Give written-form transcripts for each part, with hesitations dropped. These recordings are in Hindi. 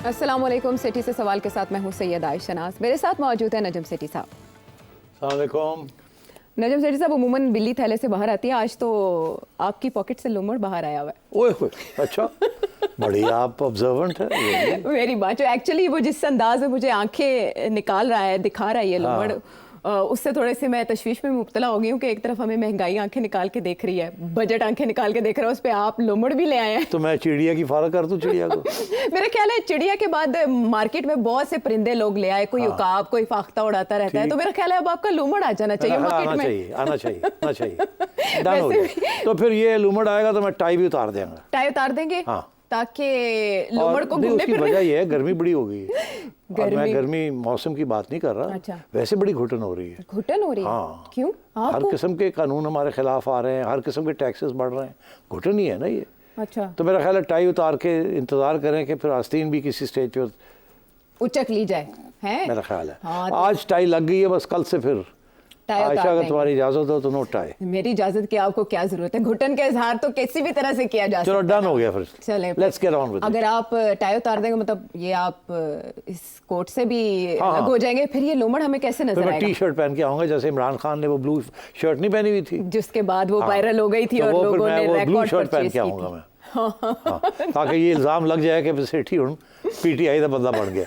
अस्सलाम वालेकुम। सिटी से सवाल के साथ मैं हूँ सैयद आयशा नाज। मेरे साथ मौजूद है नजम सेठी साहब। अस्सलाम वालेकुम। नजम सेठी साहब उमूमन बिल्ली थैले से बाहर आती है, आज तो आपकी पॉकेट से लोमड़ बाहर आया हुआ है। ओए होए, अच्छा बड़ी आप ऑब्जर्वेंट है। Very much. एक्चुअली वो जिस अंदाज में मुझे आंखें निकाल रहा है, दिखा रहा है ये लोमड़, उससे थोड़े से मैं तशवीश में मुब्तला हो गई हूँ कि एक तरफ हमें महंगाई आंखें निकाल के देख रही है, बजट आंखें निकाल के देख रहा है, उस पर आप लोमड़ भी ले आए हैं। तो मैं चिड़िया की फारक कर दूं चिड़िया को। मेरा ख्याल है चिड़िया के बाद मार्केट में बहुत से परिंदे लोग ले आए, कोई उकाब, कोई फाख्ता उड़ाता रहता है, तो मेरा ख्याल है अब आपका लोमड़ आ जाना चाहिए मार्केट में। आना चाहिए डन हो गया। तो फिर ये लोमड़ आएगा तो मैं टाई भी उतार देंगे। टाई उतार देंगे हाँ, ताकि लोमड़ को घूमने फिरने। वजह ये है गर्मी बड़ी हो गई है। और मैं गर्मी मौसम की बात नहीं कर रहा। अच्छा। वैसे बड़ी घुटन हो रही है। घुटन हो रही है? हाँ। क्यों? हर किस्म के कानून हमारे खिलाफ आ रहे हैं, हर किस्म के टैक्सेस बढ़ रहे हैं, घुटन ही है ना ये। अच्छा। तो मेरा ख्याल है टाई उतार के इंतजार करें कि फिर आस्तीन भी किसी स्टेज पे उचक ली जाए, है मेरा ख्याल है। हाँ, आज टाई लग गई है, बस कल से फिर आयशा अगर तुम्हारी इजाजत हो तो नो टाई। मेरी इजाजत की आपको क्या जरूरत है? घुटन का इजहार तो किसी भी तरह से किया जा सकता है। चलो डन हो गया फिर। चले लेट्स गेट ऑन विद। अगर आप टाई उतार देंगे मतलब ये आप इस कोट से भी हाँ, अलग हो जाएंगे, फिर ये लोमड़ हमें कैसे नजर आएगा? टी शर्ट पहन के आऊंगा जैसे इमरान खान ने वो ब्लू शर्ट नहीं पहनी हुई थी, जिसके बाद वो वायरल हो गई थी तो और वो लोगों ने ब्लू रिकॉर्ड शर्ट पहन परचेज के की आऊंगा थी। मैं। हाँ, ताकि ये इल्जाम लग जाए कि सेठी हूँ पीटीआई का बंदा बन गया।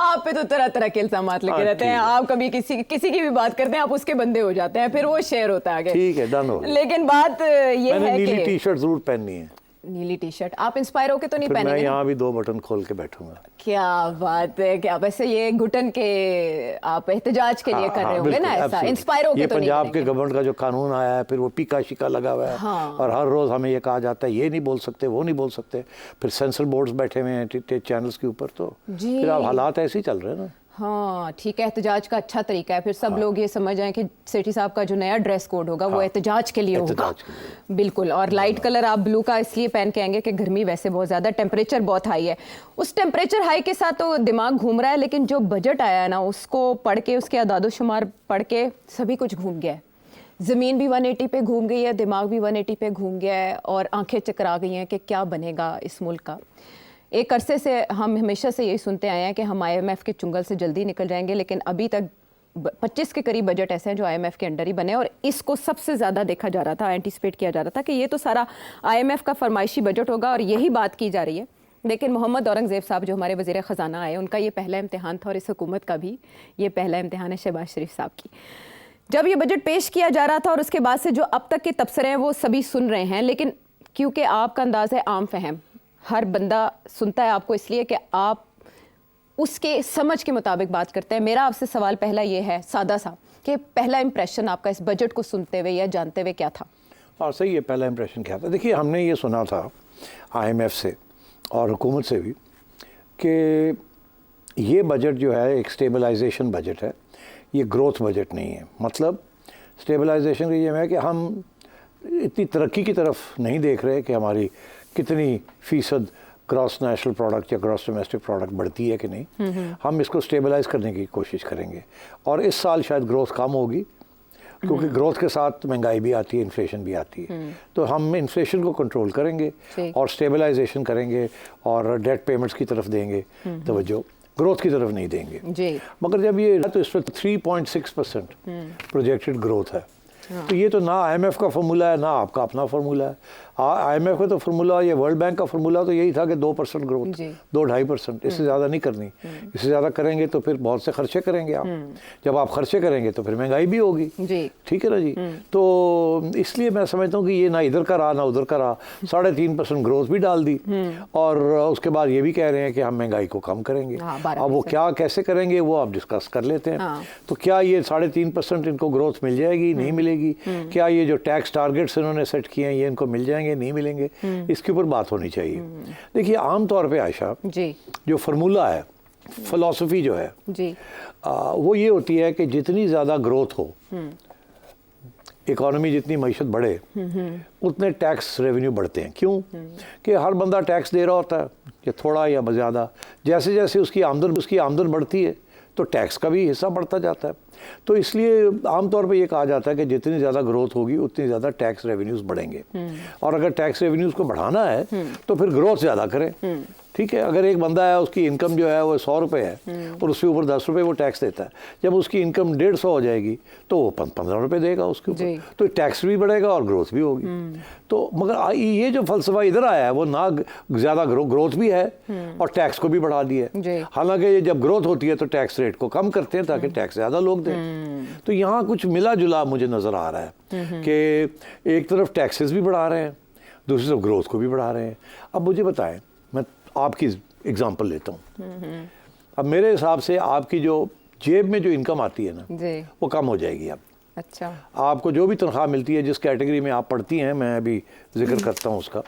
आप पे तो तरह तरह के इल्जाम लेके रहते हैं। आप कभी किसी की भी बात करते हैं, आप उसके बंदे हो जाते हैं, फिर वो शेयर होता है आगे। ठीक है, डन हो गया। लेकिन बात ये है कि नीली टी शर्ट जरूर पहननी है। नीली टी शर्ट आप इंस्पायर होके तो नहीं फिर मैं पहनेंगे? यहाँ भी 2 बटन खोल के बैठूंगा। क्या बात है। क्या वैसे ये घुटन के आप एहतजाज के लिए कर रहे होंगे ना, ऐसा इंस्पायर होके ये तो नहीं पंजाब के करेंगे? गवर्नमेंट का जो कानून आया है, फिर वो पीका शिका लगा हुआ है। हाँ। और हर रोज हमें ये कहा जाता है ये नहीं बोल सकते, वो नहीं बोल सकते, फिर सेंसर बोर्ड्स बैठे हुए हैं चैनल्स के ऊपर, तो फिर अब हालात ऐसे ही चल रहे हैं ना। हाँ ठीक है, एहतजाज का अच्छा तरीका है। फिर सब लोग ये समझ जाएं कि सेठी साहब का जो नया ड्रेस कोड होगा वो एहतजाज के लिए होगा। बिल्कुल। और लाइट कलर आप ब्लू का इसलिए पहन के आएंगे कि गर्मी वैसे बहुत ज़्यादा, टेम्परेचर बहुत हाई है। उस टेम्परेचर हाई के साथ तो दिमाग घूम रहा है, लेकिन जो बजट आया है ना उसको पढ़ के, उसके अदादोशुमार पढ़ के सभी कुछ घूम गया है। ज़मीन भी 180 पे घूम गई है, दिमाग भी 180 पे घूम गया है, और आंखें चकरा गई हैं कि क्या बनेगा इस मुल्क का। एक अरसे से हम हमेशा से यही सुनते आए हैं कि हम IMF के चुंगल से जल्दी निकल जाएंगे, लेकिन अभी तक 25 के करीब बजट ऐसे हैं जो IMF के अंडर ही बने, और इसको सबसे ज़्यादा देखा जा रहा था, एंटिसिपेट किया जा रहा था कि ये तो सारा IMF का फरमाइशी बजट होगा, और यही बात की जा रही है। लेकिन मोहम्मद औरंगज़ेब साहब जो हमारे वज़ीर ख़जाना आए, उनका ये पहला इम्तिहान था, और इस हुकूमत का भी ये पहला इम्तिहान है शहबाज शरीफ साहब की। जब ये बजट पेश किया जा रहा था और उसके बाद से जो अब तक के तबसरे हैं वो सभी सुन रहे हैं, लेकिन क्योंकि आपका अंदाज़ है आम फहम, हर बंदा सुनता है आपको इसलिए कि आप उसके समझ के मुताबिक बात करते हैं। मेरा आपसे सवाल पहला ये है, सादा सा, कि पहला इंप्रेशन आपका इस बजट को सुनते हुए या जानते हुए क्या था? हाँ सही है, पहला इंप्रेशन क्या था? देखिए, हमने ये सुना था IMF से और हुकूमत से भी कि ये बजट जो है एक स्टेबलाइजेशन बजट है, ये ग्रोथ बजट नहीं है। मतलब स्टेबलाइजेशन का ये है कि हम इतनी तरक्की की तरफ नहीं देख रहे कि हमारी कितनी फीसद ग्रॉस नेशनल प्रोडक्ट या ग्रॉस डोमेस्टिक प्रोडक्ट बढ़ती है कि नहीं, हम इसको स्टेबलाइज करने की कोशिश करेंगे। और इस साल शायद ग्रोथ कम होगी, क्योंकि ग्रोथ के साथ महंगाई भी आती है, इन्फ्लेशन भी आती है। तो हम इन्फ्लेशन को कंट्रोल करेंगे और स्टेबलाइजेशन करेंगे और डेट पेमेंट्स की तरफ देंगे तवज्जो, ग्रोथ की तरफ नहीं देंगे जी। मगर जब ये तो इस पर 3.6% प्रोजेक्टेड ग्रोथ है, तो ये तो ना IMF का फार्मूला है ना आपका अपना फार्मूला है। IMF का तो फार्मूला, ये वर्ल्ड बैंक का फार्मूला तो यही था कि 2% ग्रोथ, 2-2.5%, इससे ज़्यादा नहीं करनी। इससे ज़्यादा करेंगे तो फिर बहुत से खर्चे करेंगे आप, जब आप खर्चे करेंगे तो फिर महंगाई भी होगी। ठीक है ना जी। तो इसलिए मैं समझता हूँ कि ये ना इधर का रहा ना उधर का रहा, 3.5% ग्रोथ भी डाल दी, और उसके बाद ये भी कह रहे हैं कि हम महंगाई को कम करेंगे। अब वो क्या कैसे करेंगे वो आप डिस्कस कर लेते हैं। तो क्या ये 3.5% इनको ग्रोथ मिल जाएगी, नहीं मिलेगी? क्या ये जो टैक्स टारगेट्स इन्होंने सेट किए हैं ये इनको मिल जाएंगे, नहीं मिलेंगे? इसके ऊपर बात होनी चाहिए। देखिए, आमतौर पे आयशा जी, जो फार्मूला है, फिलॉसफी जो है जी, वो ये होती है कि जितनी ज़्यादा ग्रोथ हो, इकोनॉमी जितनी मईशत बढ़े, उतने टैक्स रेवेन्यू बढ़ते हैं। क्यों? कि हर बंदा टैक्स दे रहा होता है, या थोड़ा या ज़्यादा, जैसे जैसे उसकी आमदन बढ़ती है तो टैक्स का भी हिस्सा बढ़ता जाता है। तो इसलिए आमतौर पे ये कहा जाता है कि जितनी ज़्यादा ग्रोथ होगी उतनी ज़्यादा टैक्स रेवेन्यूज़ बढ़ेंगे, और अगर टैक्स रेवेन्यूज़ को बढ़ाना है तो फिर ग्रोथ ज़्यादा करें, ठीक है, अगर एक बंदा है उसकी इनकम जो है वो 100 रुपये है और उसके ऊपर 10 रुपये वो टैक्स देता है, जब उसकी इनकम 150 हो जाएगी तो वो 15 रुपये देगा उसके ऊपर, तो टैक्स भी बढ़ेगा और ग्रोथ भी होगी। तो मगर ये जो फलसफा इधर आया है वो ना ज़्यादा ग्रोथ भी है और टैक्स को भी बढ़ा दिया है। हालांकि जब ग्रोथ होती है तो टैक्स रेट को कम करते हैं ताकि टैक्स ज़्यादा लोग दें। तो यहाँ कुछ मिला जुला मुझे नज़र आ रहा है कि एक तरफ टैक्सेस भी बढ़ा रहे हैं, दूसरी तरफ ग्रोथ को भी बढ़ा रहे हैं। अब मुझे बताएं, मैं आपकी एग्जांपल लेता हूँ। अब मेरे हिसाब से आपकी जो जेब में जो इनकम आती है ना वो कम हो जाएगी। अब अच्छा, आपको जो भी तनख्वाह मिलती है, जिस कैटेगरी में आप पढ़ती हैं, मैं अभी जिक्र करता हूँ उसका,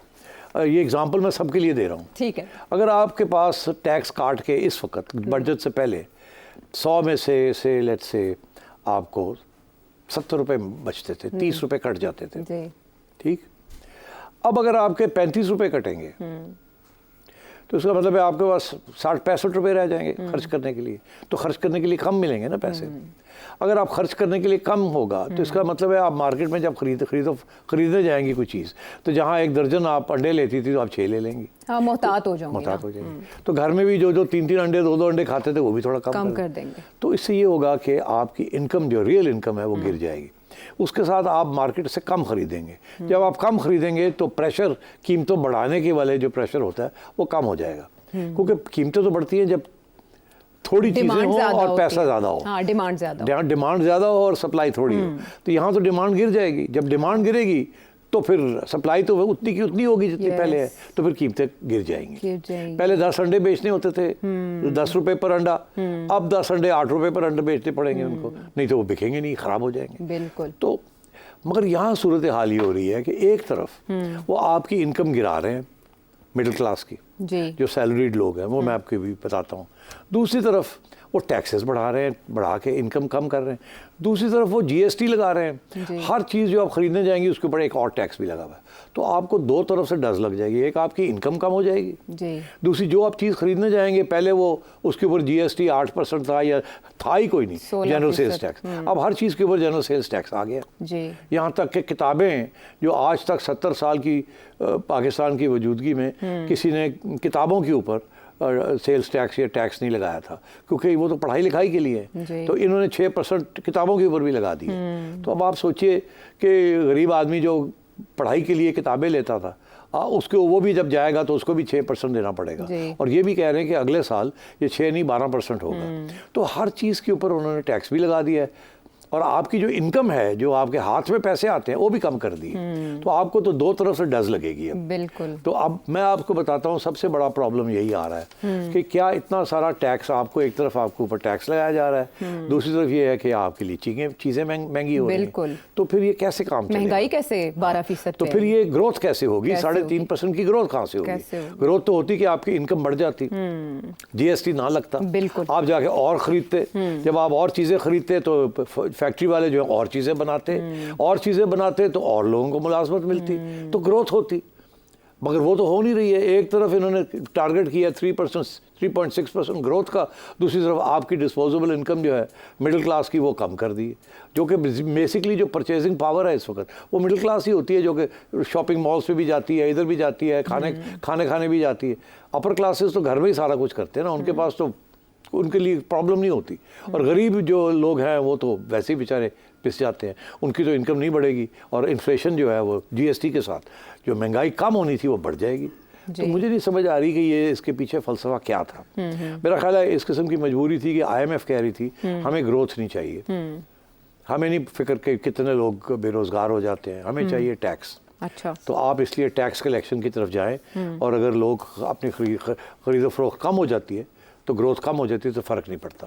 ये एग्जांपल मैं सबके लिए दे रहा हूँ। ठीक है। अगर आपके पास टैक्स काट के इस वक्त बजट से पहले 100 में से लेट से आपको 70 रुपये बचते थे, 30 रुपये कट जाते थे, ठीक। अब अगर आपके 35 रुपये कटेंगे तो इसका मतलब है आपके पास 60-65 रुपये रह जाएंगे खर्च करने के लिए। तो खर्च करने के लिए कम मिलेंगे ना पैसे। अगर आप खर्च करने के लिए कम होगा तो इसका मतलब है आप मार्केट में जब खरीदने जाएंगी कोई चीज़, तो जहाँ 1 दर्जन आप अंडे लेती थी तो आप 6 ले लेंगी। हाँ, मोहतात हो जाएंगे। मोहतात हो जाएंगे। तो घर में भी जो 3-3 अंडे 2-2 अंडे खाते थे वो भी थोड़ा कम कर देंगे। तो इससे ये होगा कि आपकी इनकम जो रियल इनकम है वो गिर जाएगी। उसके साथ आप मार्केट से कम खरीदेंगे। जब आप कम खरीदेंगे तो प्रेशर, कीमतों बढ़ाने के वाले जो प्रेशर होता है वो कम हो जाएगा, क्योंकि कीमतें तो बढ़ती हैं जब थोड़ी चीज़ें हो और पैसा ज़्यादा हो। हाँ, डिमांड ज़्यादा हो और सप्लाई थोड़ी हो, तो यहाँ तो डिमांड गिर जाएगी। जब डिमांड गिरेगी तो फिर सप्लाई तो उतनी की उतनी होगी जितनी पहले है, तो फिर कीमतें गिर जाएंगी। पहले 10 अंडे बेचने होते थे, 10 रुपए पर अंडा, अब 10 अंडे 8 रुपए पर अंडे बेचने पड़ेंगे उनको, नहीं तो वो बिकेंगे नहीं, खराब हो जाएंगे। बिल्कुल। तो मगर यहाँ सूरत हाल ये हो रही है कि एक तरफ वो आपकी इनकम गिरा रहे हैं मिडिल क्लास की, जो सैलरीड लोग हैं, वो मैं आपको भी बताता हूँ। दूसरी तरफ वो टैक्सेस बढ़ा रहे हैं, बढ़ा के इनकम कम कर रहे हैं। दूसरी तरफ वो जीएसटी लगा रहे हैं। हर चीज़ जो आप खरीदने जाएंगी उसके ऊपर एक और टैक्स भी लगा हुआ है। तो आपको दो तरफ से डज लग जाएगी। एक आपकी इनकम कम हो जाएगी, दूसरी जो आप चीज़ खरीदने जाएंगे पहले वो उसके ऊपर जीएसटी 8% था या था ही कोई नहीं, जनरल सेल्स टैक्स। अब हर चीज़ के ऊपर जनरल सेल्स टैक्स आ गया। यहाँ तक कि किताबें जो आज तक 70 साल की पाकिस्तान की वजूदगी में किसी ने किताबों के ऊपर सेल्स टैक्स या टैक्स नहीं लगाया था, क्योंकि वो तो पढ़ाई लिखाई के लिए है, तो इन्होंने 6% किताबों के ऊपर भी लगा दी है। तो अब आप सोचिए कि गरीब आदमी जो पढ़ाई के लिए किताबें लेता था, उसके वो भी जब जाएगा तो उसको भी 6% देना पड़ेगा। और ये भी कह रहे हैं कि अगले साल ये 6 नहीं 12% होगा। तो हर चीज़ के ऊपर उन्होंने टैक्स भी लगा दिया है। और आपकी जो इनकम है, जो आपके हाथ में पैसे आते हैं, वो भी कम कर दी। तो आपको तो दो तरफ से डज लगेगी अब। बिल्कुल। तो अब मैं आपको बताता हूँ, सबसे बड़ा प्रॉब्लम यही आ रहा है कि क्या इतना सारा टैक्स आपको, एक तरफ आपके ऊपर टैक्स लगाया जा रहा है, दूसरी तरफ ये है कि आपके लिए चीज़ें महंगी हो रही हैं। तो फिर ये कैसे काम चलेगा? महंगाई कैसे 12%? तो फिर ये ग्रोथ कैसे होगी? 3.5% की ग्रोथ कहाँ से होगी? ग्रोथ तो होती कि आपकी इनकम बढ़ जाती, जीएसटी ना लगता, आप जाके और खरीदते। जब आप और चीज़ें खरीदते तो फैक्ट्री वाले जो है और चीज़ें बनाते तो और लोगों को मुलाजमत मिलती, तो ग्रोथ होती। मगर वो तो हो नहीं रही है। एक तरफ इन्होंने टारगेट किया 3.6% ग्रोथ का, दूसरी तरफ आपकी डिस्पोजेबल इनकम जो है मिडिल क्लास की वो कम कर दी है, जो कि बेसिकली जो परचेजिंग पावर है इस वक्त वो मिडिल क्लास ही होती है, जो कि शॉपिंग मॉल्स पे भी जाती है, इधर भी जाती है, खाने भी जाती है। अपर क्लासेस तो घर में ही सारा कुछ करते हैं ना, उनके पास तो उनके लिए प्रॉब्लम नहीं होती। और गरीब जो लोग हैं वो तो वैसे ही बेचारे पिस जाते हैं, उनकी तो इनकम नहीं बढ़ेगी और इन्फ्लेशन जो है वो जीएसटी के साथ जो महंगाई कम होनी थी वो बढ़ जाएगी। तो मुझे नहीं समझ आ रही कि ये इसके पीछे फ़लसफ़ा क्या था। मेरा ख्याल है इस किस्म की मजबूरी थी कि IMF कह रही थी हमें ग्रोथ नहीं चाहिए, हमें नहीं फिक्र के कितने लोग बेरोज़गार हो जाते हैं, हमें चाहिए टैक्स। अच्छा। तो आप इसलिए टैक्स कलेक्शन की तरफ जाएं, और अगर लोग अपनी खरीदो फरोख्त कम हो जाती है तो ग्रोथ कम हो जाती है तो फ़र्क नहीं पड़ता,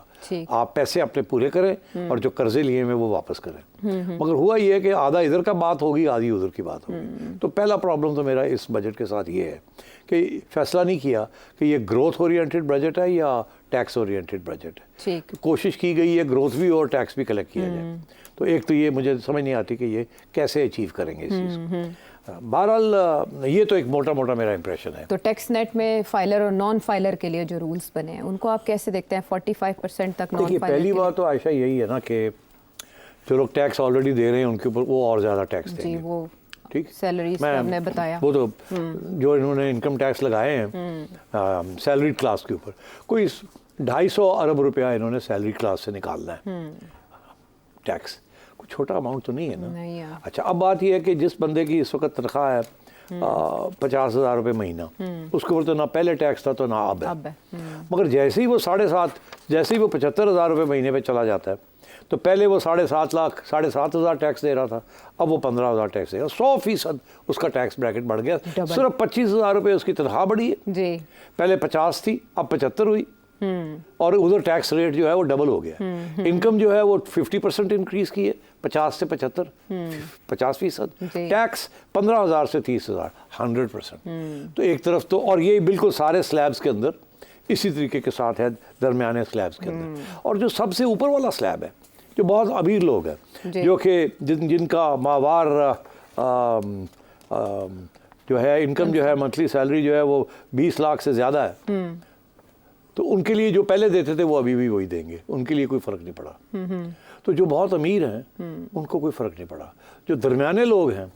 आप पैसे अपने पूरे करें और जो कर्जे लिए हैं वो वापस करें। मगर हुआ ये है कि आधा इधर का बात होगी, आधी उधर की बात होगी। तो पहला प्रॉब्लम तो मेरा इस बजट के साथ ये है कि फैसला नहीं किया कि ये ग्रोथ ओरिएंटेड बजट है या टैक्स ओरिएंटेड बजट है। कोशिश की गई है ग्रोथ भी और टैक्स भी कलेक्ट किया जाए। तो एक तो ये मुझे समझ नहीं आती कि ये कैसे अचीव करेंगे इस चीज़ को। बहरहाल ये तो एक मोटा मेरा इंप्रेशन है। तो टैक्स नेट में फाइलर और नॉन फाइलर के लिए जो रूल्स बने हैं उनको आप कैसे देखते हैं? 45% तक नॉन फाइलर। पहली बात तो आयशा यही है ना कि जो लोग टैक्स ऑलरेडी दे रहे हैं उनके ऊपर वो और ज़्यादा टैक्स देंगे। वो ठीक, सैलरीज हमने बताया, वो तो जो इन्होंने इनकम टैक्स लगाए हैं सैलरी क्लास के ऊपर, कोई 250 अरब रुपया इन्होंने सैलरी क्लास से निकालना है टैक्स। कोई छोटा अमाउंट तो नहीं है ना। नहीं है। अच्छा, अब बात यह है कि जिस बंदे की इस वक्त तनख्वाह है 50,000 रुपये महीना, उसके ऊपर तो ना पहले टैक्स था तो ना अब है। मगर जैसे ही वो 7.5, जैसे ही वो 75,000 रुपये महीने पे चला जाता है, तो पहले वो 7.5 लाख 7,500 टैक्स दे रहा था, अब वो 15,000 टैक्स देगा। 100% उसका टैक्स ब्रैकेट बढ़ गया। सिर्फ 25,000 रुपये उसकी तनख्वाह बढ़ी है जी। पहले 50 थी, अब 75 हुई, और उधर टैक्स रेट जो है वो डबल हो गया। इनकम जो है वो 50% इंक्रीज की है, 50 से 75, 50%। टैक्स 15,000 से 30,000, 100%। तो एक तरफ तो, और ये बिल्कुल सारे स्लैब्स के अंदर इसी तरीके के साथ है, दरमियाने स्लैब्स के अंदर। और जो सबसे ऊपर वाला स्लैब है, जो बहुत अमीर लोग हैं, जो कि जिनका माहवार जो है इनकम जो है, मंथली सैलरी जो है वो 20 लाख से ज़्यादा है, तो उनके लिए जो पहले देते थे वो अभी भी वही देंगे, उनके लिए कोई फ़र्क नहीं पड़ा। तो जो बहुत अमीर हैं उनको कोई फ़र्क नहीं पड़ा। जो दरमियाने लोग हैं,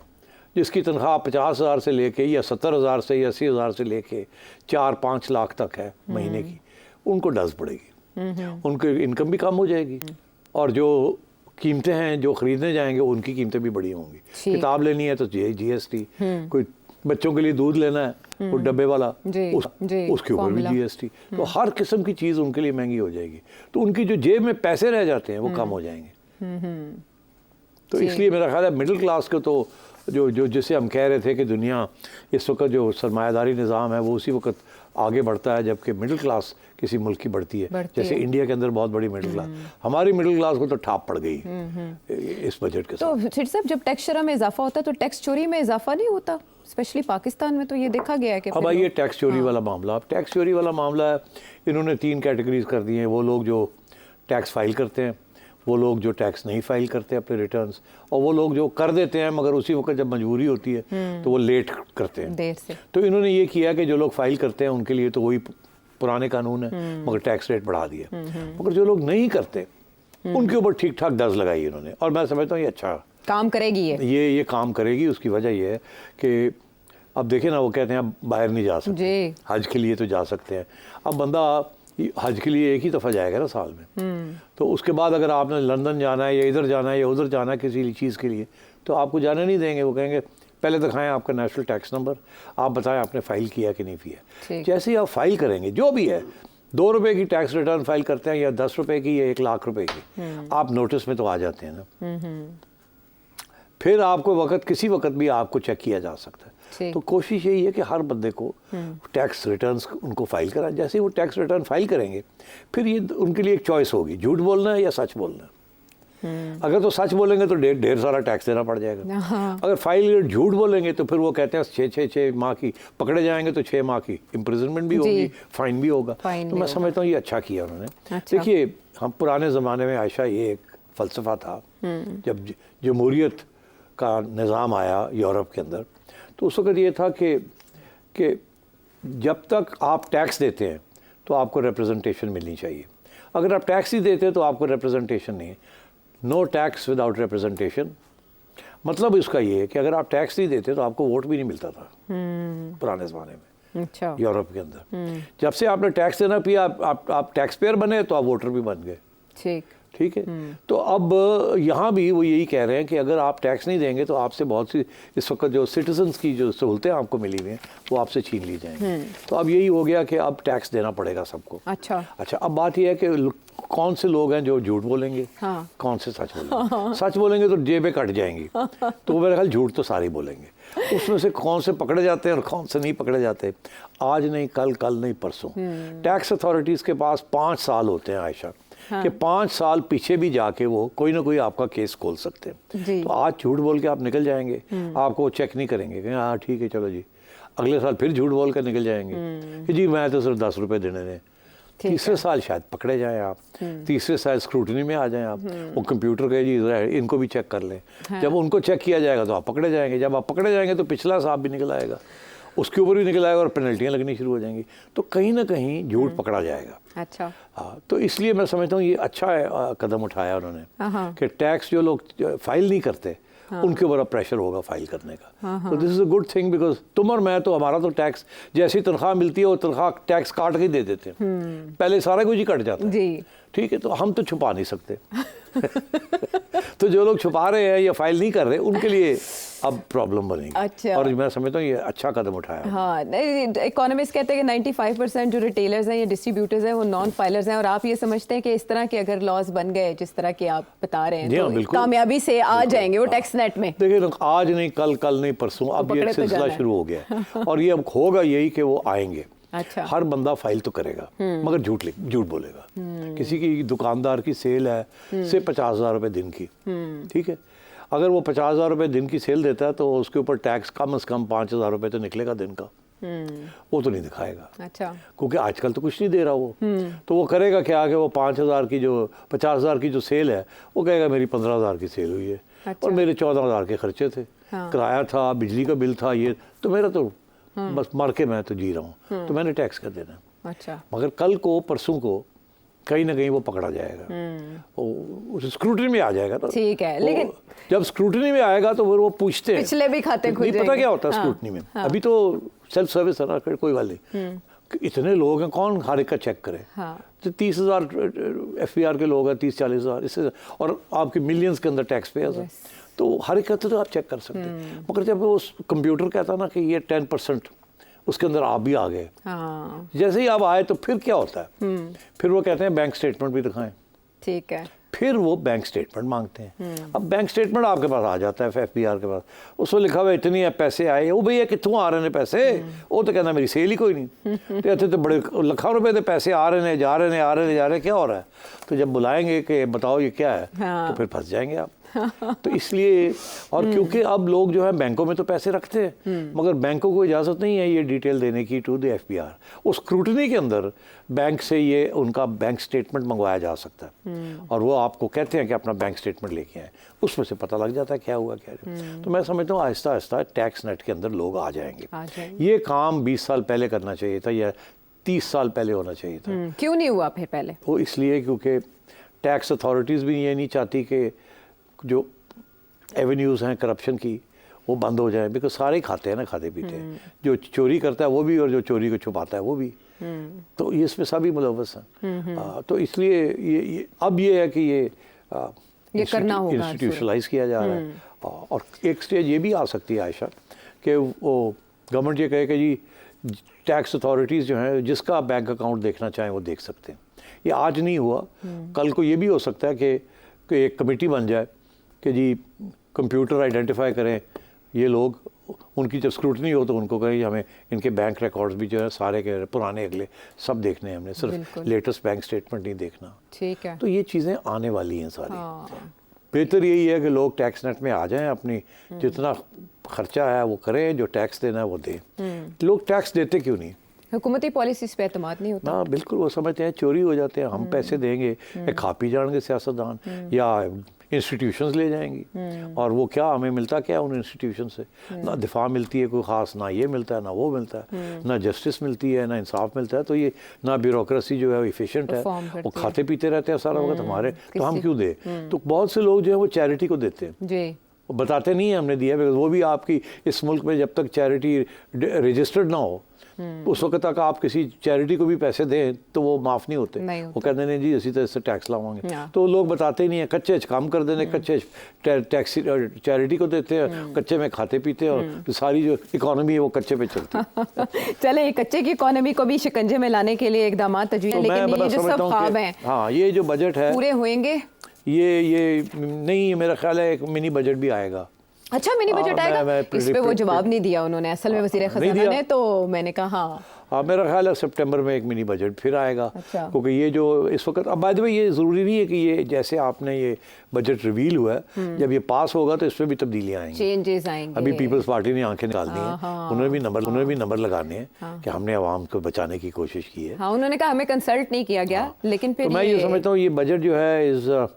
जिसकी तनख्वाह 50,000 से लेके या 70,000 से या 80,000 से लेके 4-5 लाख तक है महीने की, उनको डज पड़ेगी, उनकी इनकम भी कम हो जाएगी, और जो कीमतें हैं जो ख़रीदने जाएंगे उनकी कीमतें भी बड़ी होंगी। किताब लेनी है तो GST, कोई बच्चों के लिए दूध लेना है वो डब्बे वाला, उसके ऊपर भी GST। तो हर किस्म की चीज़ उनके लिए महंगी हो जाएगी, तो उनकी जो जेब में पैसे रह जाते हैं वो कम हो जाएंगे। तो इसलिए मेरा ख्याल है मिडिल क्लास को तो जो जिसे हम कह रहे थे कि दुनिया इस वक्त जो सरमायादारी निज़ाम है वो उसी वक्त आगे बढ़ता है, जबकि मिडिल क्लास किसी मुल्क की बढ़ती है। जैसे इंडिया के अंदर बहुत बड़ी मिडिल क्लास, हमारी मिडिल क्लास को तो ठाप पड़ गई इस बजट के साथ। तो सेठ साहब, जब टैक्स शरह में इजाफा होता है तो टैक्स चोरी में इजाफा नहीं होता? स्पेशली पाकिस्तान में तो ये देखा गया है कि अब ये टैक्स चोरी वाला मामला, अब टैक्स चोरी वाला मामला है, इन्होंने 3 कैटेगरीज कर दी हैं। वो लोग जो टैक्स फाइल करते हैं, वो लोग जो टैक्स नहीं फाइल करते अपने रिटर्न्स, और वो लोग जो कर देते हैं मगर उसी वक्त जब मजबूरी होती है तो वो लेट करते हैं, देर से। तो इन्होंने ये किया कि जो लोग फाइल करते हैं उनके लिए तो वही पुराने कानून है, मगर टैक्स रेट बढ़ा दिया। मगर जो लोग नहीं करते उनके ऊपर ठीक ठाक डज लगाई इन्होंने, और मैं समझता हूँ ये अच्छा काम करेगी। ये काम करेगी। उसकी वजह ये है कि अब देखें ना, वो कहते हैं अब बाहर नहीं जा सकते, हज के लिए तो जा सकते हैं। अब बंदा हज के लिए एक ही दफ़ा जाएगा ना साल में, तो उसके बाद अगर आपने लंदन जाना है या इधर जाना है या उधर जाना है किसी चीज़ के लिए, तो आपको जाने नहीं देंगे। वो कहेंगे पहले दिखाएं आपका नेशनल टैक्स नंबर, आप बताएं आपने फ़ाइल किया कि नहीं किया। जैसे ही आप फाइल करेंगे, जो भी है, 2 रुपये की टैक्स रिटर्न फाइल करते हैं या 10 रुपये की या 1 लाख रुपए की, आप नोटिस में तो आ जाते हैं ना। फिर आपको किसी वक्त भी आपको चेक किया जा सकता है। तो कोशिश यही है कि हर बंदे को टैक्स रिटर्न्स उनको फाइल करा। जैसे ही वो टैक्स रिटर्न फाइल करेंगे, फिर ये उनके लिए एक चॉइस होगी, झूठ बोलना है या सच बोलना है। अगर तो सच बोलेंगे तो ढेर सारा टैक्स देना पड़ जाएगा। अगर फाइल झूठ बोलेंगे तो फिर वो कहते हैं 6 माह की, पकड़े जाएंगे तो 6 माह की इम्प्रिजनमेंट भी होगी, फाइन भी होगा। तो मैं समझता हूँ ये अच्छा किया उन्होंने। देखिए, हम पुराने ज़माने में आयशा, ये एक फ़लसफ़ा था, जब जमहूरियत का निज़ाम आया यूरोप के अंदर, तो उस वक्त ये था कि जब तक आप टैक्स देते हैं तो आपको रिप्रेजेंटेशन मिलनी चाहिए। अगर आप टैक्स ही देते हैं तो आपको रिप्रेजेंटेशन नहीं है। नो टैक्स विदाउट रिप्रेजेंटेशन, मतलब इसका ये है कि अगर आप टैक्स नहीं देते तो आपको वोट भी नहीं मिलता था पुराने ज़माने में। अच्छा। यूरोप के अंदर जब से आपने टैक्स देना पिया, आप टैक्स पेयर बने तो आप वोटर भी बन गए। ठीक है। तो अब यहाँ भी वो यही कह रहे हैं कि अगर आप टैक्स नहीं देंगे तो आपसे बहुत सी इस वक्त जो सिटीजन्स की जो सहूलतें आपको मिली हुई हैं वो आपसे छीन ली जाएंगी। तो अब यही हो गया कि अब टैक्स देना पड़ेगा सबको। अच्छा, अब बात यह है कि कौन से लोग हैं जो झूठ बोलेंगे, कौन से सच बोलेंगे। सच बोलेंगे तो जेबें कट जाएंगी, तो मेरे ख्याल झूठ तो सारे बोलेंगे। उसमें से कौन से पकड़े जाते हैं और कौन से नहीं पकड़े जाते, आज नहीं कल नहीं परसों। टैक्स अथॉरिटीज़ के पास 5 साल होते हैं आयशा, कि 5 साल पीछे भी जाके वो कोई ना कोई आपका केस खोल सकते हैं। तो आज झूठ बोल के आप निकल जाएंगे, आपको चेक नहीं करेंगे कि हाँ ठीक है चलो जी, अगले साल फिर झूठ बोल कर निकल जाएंगे कि जी मैं तो सिर्फ 10 रुपये देने दें। तीसरे साल शायद पकड़े जाएं आप, तीसरे साल स्क्रूटनी में आ जाएं आप, वो कंप्यूटर के जी इनको भी चेक कर लें। जब उनको चेक किया जाएगा तो आप पकड़े जाएंगे। जब आप पकड़े जाएंगे तो पिछला साल भी निकल आएगा, उसके ऊपर भी निकल आएगा और पेनल्टियाँ लगनी शुरू हो जाएंगी। तो कहीं ना कहीं झूठ पकड़ा जाएगा। अच्छा, हाँ, तो इसलिए मैं समझता हूँ ये अच्छा कदम उठाया उन्होंने कि टैक्स जो लोग फाइल नहीं करते उनके ऊपर अब प्रेशर होगा फाइल करने का। तो this is a good thing, because तुम और मैं तो हमारा तो टैक्स जैसी तनख्वाह मिलती है वो तनख्वाह टैक्स काट के ही दे देते हैं, पहले सारा कुछ ही कट जाता है जी। ठीक है, तो हम तो छुपा नहीं सकते तो जो लोग छुपा रहे हैं या फाइल नहीं कर रहे उनके लिए अब प्रॉब्लम बनेगी। अच्छा। और मैं समझता हूँ ये अच्छा कदम उठाया। हाँ, इकोनॉमिस्ट कहते हैं कि 95% जो रिटेलर्स हैं या डिस्ट्रीब्यूटर्स हैं वो नॉन फाइलर्स हैं, और आप ये समझते हैं कि इस तरह के अगर लॉज बन गए जिस तरह के आप बता रहे हैं जी हाँ, तो बिल्कुल। कामयाबी से आ जाएंगे वो टैक्स नेट में। देखिए ना, आज नहीं कल नहीं परसों, अब ये पकड़े तो सिलसिला जाना है। शुरू हो गया है और ये अब होगा यही कि वो आएंगे। अच्छा। हर बंदा फाइल तो करेगा मगर झूठ बोलेगा। किसी की दुकानदार की सेल है से 50,000 रुपये दिन की, ठीक है, अगर वो 50,000 रुपये दिन की सेल देता है तो उसके ऊपर टैक्स कम से कम 5,000 रुपये तो निकलेगा दिन का। वो तो नहीं दिखाएगा। अच्छा। क्योंकि आजकल तो कुछ नहीं दे रहा वो, तो वो करेगा क्या कि वो 5,000 की जो 50,000 की जो सेल है वो कहेगा मेरी 15,000 की सेल हुई है। अच्छा। और मेरे 14,000 के खर्चे थे, हाँ। किराया था, बिजली का बिल था, ये तो मेरा तो बस मर के मैं तो जी रहा हूँ, तो मैंने टैक्स कर देना। अच्छा। मगर कल को परसों को कहीं ना कहीं वो पकड़ा जाएगा, वो स्क्रूटनी में आ जाएगा ना। ठीक है, लेकिन जब स्क्रूटनी में आएगा तो फिर वो पूछते हैं, पिछले भी खाते खुल नहीं पता जाएंगे। क्या होता है हाँ, स्क्रूटनी में। हाँ। अभी तो सेल्फ सर्विस है ना, कोई बात नहीं, इतने लोग हैं कौन हर एक का चेक करे। हाँ। तो 30,000 FBR के लोग हैं, 30-40,000 इससे, और आपके मिलियंस के अंदर टैक्स पेयर्स हैं, तो हर एक का तो आप चेक कर सकते हैं। मगर जब वो कंप्यूटर कहता ना कि ये 10% उसके अंदर आप भी आ गए, हाँ। जैसे ही आप आए तो फिर क्या होता है, फिर वो कहते हैं बैंक स्टेटमेंट भी दिखाएं, ठीक है। फिर वो बैंक स्टेटमेंट मांगते हैं। अब बैंक स्टेटमेंट आपके पास आ जाता है FBR के पास, उसमें लिखा हुआ इतनी है पैसे आए, वो भैया कितों आ रहे हैं पैसे, वो तो कहना मेरी सेल ही कोई नहीं तो इतने तो बड़े लाखों रुपए के पैसे आ रहे हैं, जा रहे हैं, आ रहे हैं, जा रहे हैं, क्या हो रहा है। तो जब बुलाएंगे कि बताओ ये क्या है, हाँ। तो फिर फंस जाएंगे आप। तो इसलिए, और क्योंकि अब लोग जो है बैंकों में तो पैसे रखते हैं मगर बैंकों को इजाज़त नहीं है ये डिटेल देने की टू द FBR। उस स्क्रूटनी के अंदर बैंक से ये उनका बैंक स्टेटमेंट मंगवाया जा सकता है और वो आपको कहते हैं कि अपना बैंक स्टेटमेंट लेके आए, उसमें से पता लग जाता है क्या हुआ क्या नहीं। तो मैं समझता हूँ आहिस्ता आहिस्ता टैक्स नेट के अंदर लोग आ जाएंगे। ये काम 20 साल पहले करना चाहिए था या 30 साल पहले होना चाहिए था। क्यों नहीं हुआ फिर पहले? वो इसलिए क्योंकि टैक्स अथॉरिटीज़ भी ये नहीं चाहती कि जो एवेन्यूज़ हैं करप्शन की वो बंद हो जाए, बिकॉज सारे ही खाते हैं ना, खाते पीते हैं, जो चोरी करता है वो भी और जो चोरी को छुपाता है वो भी, तो ये इसमें सभी मुलव्वस हैं। तो इसलिए ये अब ये है कि ये करना होगा, इंस्टीट्यूशनलाइज किया जा रहा है। और एक स्टेज ये भी आ सकती है आयशा कि वो गवर्नमेंट ये कहे कि जी टैक्स अथॉरिटीज़ जो हैं जिसका बैंक अकाउंट देखना चाहें वो देख सकते हैं। ये आज नहीं हुआ, कल को ये भी हो सकता है कि एक कमेटी बन जाए कि जी कंप्यूटर आइडेंटिफाई करें ये लोग, उनकी जब स्क्रूटनी हो तो उनको कहें हमें इनके बैंक रिकॉर्ड्स भी जो है सारे के पुराने अगले सब देखने हैं, हमने सिर्फ लेटेस्ट बैंक स्टेटमेंट नहीं देखना। ठीक है। तो ये चीज़ें आने वाली हैं सारी। हाँ। बेहतर यही है कि लोग टैक्स नेट में आ जाएं, अपनी जितना खर्चा है वो करें, जो टैक्स देना है वो दें। लोग टैक्स देते क्यों नहीं? हुकूमती पॉलिसीज पे एतमाद नहीं होता। ना बिल्कुल, वो समझते हैं चोरी हो जाते हैं, हम पैसे देंगे, खा पी जाएंगे सियासतदान या इंस्टीट्यूशंस ले जाएंगी, और वो क्या हमें मिलता क्या उन इंस्टीट्यूशन से? ना दिफा मिलती है कोई ख़ास, ना ये मिलता है ना वो मिलता है, ना जस्टिस मिलती है ना इंसाफ मिलता है। तो ये ना ब्यूरोक्रेसी जो है वो इफ़िशिएंट है, वो खाते पीते रहते हैं सारा वक्त हमारे, तो हम क्यों दे? तो बहुत से लोग जो है वो चैरिटी को देते हैं जी, वो बताते नहीं है हमने दिया, बिकॉज वो भी आपकी इस मुल्क में जब तक चैरिटी रजिस्टर्ड ना हो उस वक्त तक आप किसी चैरिटी को भी पैसे दें तो वो माफ़ नहीं होते। वो कहते हैं जी इसी तरह से टैक्स लावांगे, तो लोग बताते ही नहीं है, कच्चे काम कर देने, कच्चे टैक्स चैरिटी को देते हैं, कच्चे में खाते पीते हैं, और सारी जो इकोनॉमी है वो कच्चे पे चलती है। चले कच्चे की इकोनॉमी को भी शिकंजे में लाने के लिए इकदाम तजवीज़, लेकिन ये जो सब ख्वाब हैं, हाँ ये जो बजट है पूरे होंगे? ये नहीं, मेरा ख्याल है एक मिनी बजट भी आएगा। अच्छा, मिनी बजट आएगा? इस पे वो जवाब नहीं दिया उन्होंने असल में वज़ीर ख़ज़ाना ने, तो मैंने कहा हाँ मेरा ख्याल है सितंबर में एक मिनी बजट फिर आएगा। अच्छा। क्योंकि ये जो इस वक्त, अब बाय द वे ये ज़रूरी नहीं है कि ये जैसे आपने ये बजट रिवील हुआ है, जब ये पास होगा तो इसमें भी तब्दीलियाँ आएंगी, चेंजेस आएंगे। अभी पीपल्स पार्टी ने आंखें निकालनी है, उन्होंने भी नंबर लगाने हैं कि हमने आवाम को बचाने की कोशिश की है। हाँ, उन्होंने कहा हमें कंसल्ट नहीं किया गया, लेकिन फिर मैं ये समझता हूँ ये बजट जो है इस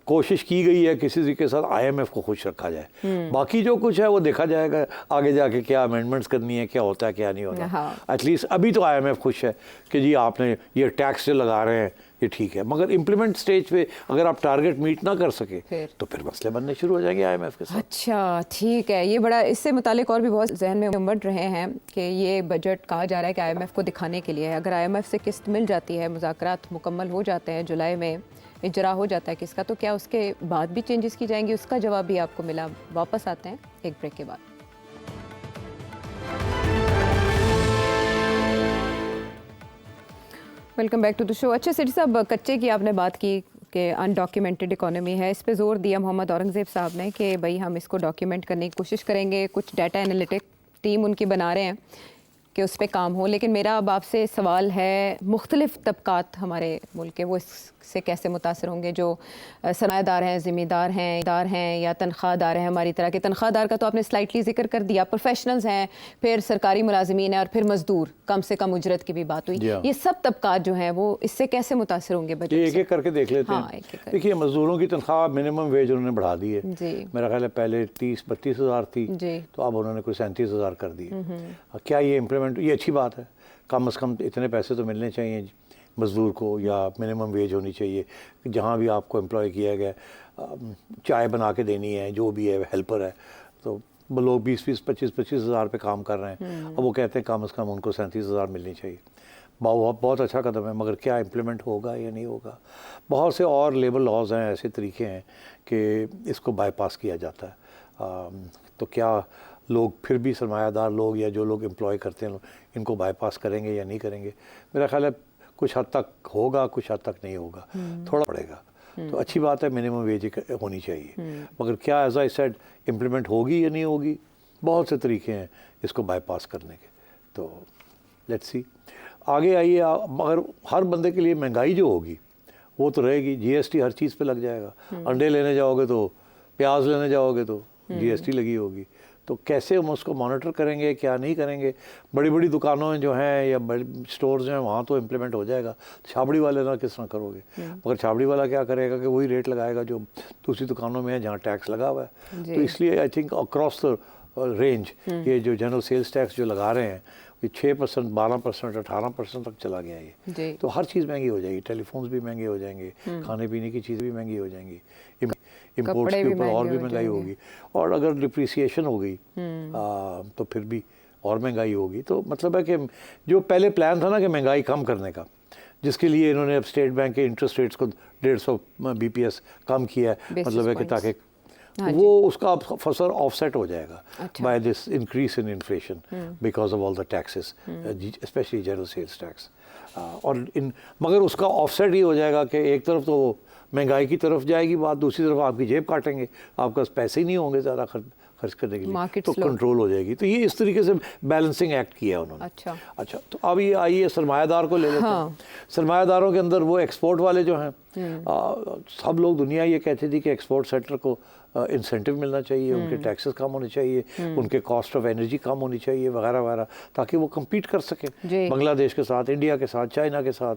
कोशिश की गई है किसी तरीके के साथ IMF को खुश रखा जाए। बाकी जो कुछ है वो देखा जाएगा आगे जाके, क्या अमेंडमेंट्स करनी है, क्या होता है क्या नहीं होता। एटलीस्ट अभी तो IMF खुश है कि जी आपने ये टैक्स जो लगा रहे हैं ये ठीक है, मगर इम्प्लीमेंट स्टेज पे अगर आप टारगेट मीट ना कर सके तो फिर मसले बनने शुरू हो जाएंगे IMF के साथ। अच्छा ठीक है, ये बड़ा इससे मुतालिक और भी बहुत जहन में उमड़ रहे हैं कि ये बजट कहा जा रहा है कि IMF को दिखाने के लिए है। अगर IMF से किस्त मिल जाती है, मुज़ाकरात मुकम्मल हो जाते हैं, जुलाई में इजरा हो जाता है किसका, तो क्या उसके बाद भी चेंजेस की जाएंगी? उसका जवाब भी आपको मिला। वापस आते हैं एक ब्रेक के बाद। Welcome back to the show. अच्छा सिटी साहब, कच्चे की आपने बात की कि अनडॉक्यूमेंटेड इकोनॉमी है, इस पे ज़ोर दिया मोहम्मद औरंगज़ेब साहब ने कि भाई हम इसको डॉक्यूमेंट करने की कोशिश करेंगे। कुछ डाटा एनालिटिक टीम उनकी बना रहे हैं कि उस पर काम हो। लेकिन मेरा अब आपसे सवाल है, मुख्तलिफ़ तबकात हमारे मुल्क के वो इससे कैसे मुतासर होंगे? जो सरमायादार हैं, ज़िम्मेदार हैं या तनख्वाहदार हैं हमारी तरह के। तनख्वाहदार का तो आपने स्लाइटली जिक्र कर दिया, प्रोफेशनल्स हैं, फिर सरकारी मुलाजिमीन हैं और फिर मजदूर, कम से कम उजरत की भी बात हुई। ये सब तबकात जो हैं वो इससे कैसे मुतासर होंगे बजट से? एक एक करके देख लेते हैं। देखिए, मजदूरों की तनख्वाह मिनिमम वेज उन्होंने बढ़ा दी है। मेरा ख्याल है पहले 30-32 हज़ार थी, तो अब उन्होंने कोई 37 हज़ार कर दी है। क्या ये इम्प्लीमेंट, ये अच्छी बात है। कम से कम इतने पैसे तो मिलने चाहिए मज़दूर को, या मिनिमम वेज होनी चाहिए। जहाँ भी आपको एम्प्लॉय किया गया, चाय बना के देनी है, जो भी है, हेल्पर है, तो लोग 20-20, 25-25 हज़ार पे काम कर रहे हैं। अब वो कहते हैं कम से कम उनको 37 हज़ार मिलनी चाहिए। बहुत अच्छा कदम है, मगर क्या इम्प्लीमेंट होगा या नहीं होगा? बहुत से और लेबर लॉज हैं, ऐसे तरीके हैं कि इसको बाईपास किया जाता है। तो क्या लोग फिर भी सरमायादार लोग या जो लोग एम्प्लॉय करते हैं इनको बाईपास करेंगे या नहीं करेंगे? मेरा ख्याल है कुछ हद तक होगा, कुछ हद तक नहीं होगा, थोड़ा पड़ेगा। तो अच्छी बात है, मिनिमम वेज होनी चाहिए। मगर क्या एज आई सेड इम्प्लीमेंट होगी या नहीं होगी? बहुत से तरीके हैं इसको बाईपास करने के। तो लेट्स सी, आगे आइए। मगर हर बंदे के लिए महंगाई जो होगी वो तो रहेगी। GST हर चीज़ पे लग जाएगा। अंडे लेने जाओगे तो, प्याज लेने जाओगे तो GST लगी होगी। तो कैसे हम उसको मॉनिटर करेंगे, क्या नहीं करेंगे? बड़ी बड़ी दुकानों जो हैं या बड़ी स्टोर्स हैं वहाँ तो इम्प्लीमेंट हो जाएगा। छाबड़ी वाले ना किस तरह करोगे? मगर छाबड़ी वाला क्या करेगा कि वही रेट लगाएगा जो दूसरी दुकानों में है जहाँ टैक्स लगा हुआ है। तो इसलिए I think across the range ये जो जनरल सेल्स टैक्स जो लगा रहे हैं, ये 6%, 12%, 18% तक चला गया ये। तो हर चीज़ महंगी हो जाएगी। टेलीफोन्स भी महंगे हो जाएंगे, खाने पीने की चीज़ें भी महंगी हो जाएंगी, इम्पोर्ट्स के ऊपर और भी महंगाई होगी। और अगर डिप्रिसिएशन हो गई तो फिर भी और महंगाई होगी। तो मतलब है कि जो पहले प्लान था ना कि महंगाई कम करने का, जिसके लिए इन्होंने अब स्टेट बैंक के इंटरेस्ट रेट्स को 150 BPS कम किया है, मतलब है कि ताकि वो उसका फसर ऑफसेट हो जाएगा by this increase in inflation because of all the taxes, specially general sales tax. और मगर उसका ऑफसेट ही हो जाएगा कि एक तरफ तो महंगाई की तरफ जाएगी बात, दूसरी तरफ आपकी जेब काटेंगे, आपके पास पैसे ही नहीं होंगे ज़्यादा खर्च करने के लिए, तो कंट्रोल हो जाएगी। तो ये इस तरीके से बैलेंसिंग एक्ट किया उन्होंने। अच्छा, तो अब ये आइए सरमायादार को ले लेते हैं। सरमायादारों के अंदर वो एक्सपोर्ट वाले जो हैं, सब लोग दुनिया ये कहती थी कि एक्सपोर्ट सेक्टर को इंसेंटिव मिलना चाहिए, उनके टैक्सेस कम होने चाहिए, उनके कॉस्ट ऑफ एनर्जी कम होनी चाहिए वगैरह वगैरह, ताकि वो कम्पीट कर सकें बांग्लादेश के साथ, इंडिया के साथ, चाइना के साथ,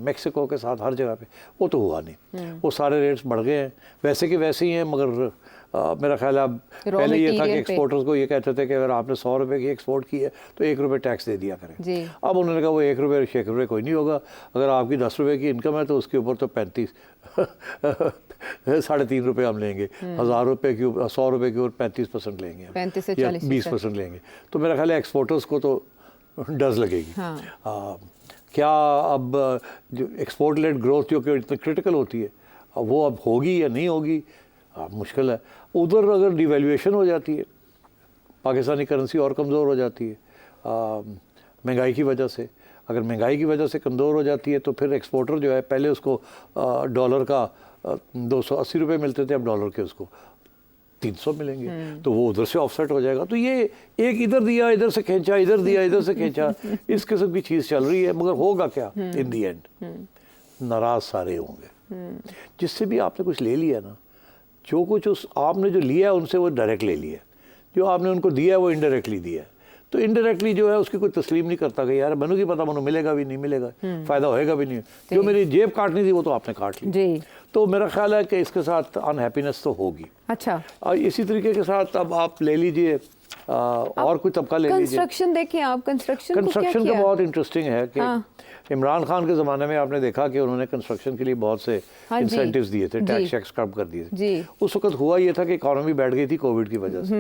मेक्सिको के साथ, हर जगह पे। वो तो हुआ नहीं, वो सारे रेट्स बढ़ गए हैं, वैसे के वैसे ही हैं। मगर मेरा ख्याल है अब पहले ये था कि एक्सपोर्टर्स को ये कहते थे कि अगर आपने 100 रुपये की एक्सपोर्ट की है तो 1 रुपये टैक्स दे दिया करें। अब उन्होंने कहा वो 1 रुपये 6 रुपये कोई नहीं होगा, अगर आपकी 10 रुपये की इनकम है तो उसके ऊपर तो 35 3.5 रुपये हम लेंगे, 1000 रुपये की 100 रुपये की ऊपर 35% लेंगे, 35 से 40 20% लेंगे। तो मेरा ख्याल है एक्सपोर्टर्स को तो डज लगेगी। क्या अब जो एक्सपोर्ट लेड ग्रोथ जो कि इतनी क्रिटिकल होती है, वो अब होगी या नहीं होगी? मुश्किल है। उधर अगर डिवेल्यूएशन हो जाती है, पाकिस्तानी करेंसी और कमज़ोर हो जाती है महंगाई की वजह से, अगर महंगाई की वजह से कमज़ोर हो जाती है तो फिर एक्सपोर्टर जो है, पहले उसको डॉलर का 280 रुपये मिलते थे, अब डॉलर के उसको 300 मिलेंगे, तो वो उधर से ऑफसेट हो जाएगा। तो ये एक इधर दिया इधर से खींचा, इधर दिया इधर से खींचा, इस किस्म की चीज़ चल रही है। मगर होगा क्या इन दी एंड? नाराज़ सारे होंगे। जिससे भी आपने कुछ ले लिया ना, जो कुछ उस आपने जो लिया है उनसे वो डायरेक्ट ले लिया, जो आपने उनको दिया है वो इनडायरेक्टली दिया है। तो इनडायरेक्टली जो है उसकी कोई तस्लीम नहीं करता कि यार मैंने की पता मनो मिलेगा भी नहीं मिलेगा, फ़ायदा होएगा भी नहीं, जो मेरी जेब काटनी थी वो तो आपने काट ली। तो मेरा ख्याल है कि इसके साथ अनहैप्पीनेस तो होगी। अच्छा, और इसी तरीके के साथ अब आप ले लीजिए और कोई तबका ले लीजिए। कंस्ट्रक्शन देखिए आप, कंस्ट्रक्शन का बहुत इंटरेस्टिंग है कि हाँ। इमरान खान के ज़माने में आपने देखा कि उन्होंने कंस्ट्रक्शन के लिए बहुत से इंसेंटिव्स दिए थे, टैक्स कम कर दिए थे। उस वक्त हुआ ये था कि इकोनॉमी बैठ गई थी कोविड की वजह से,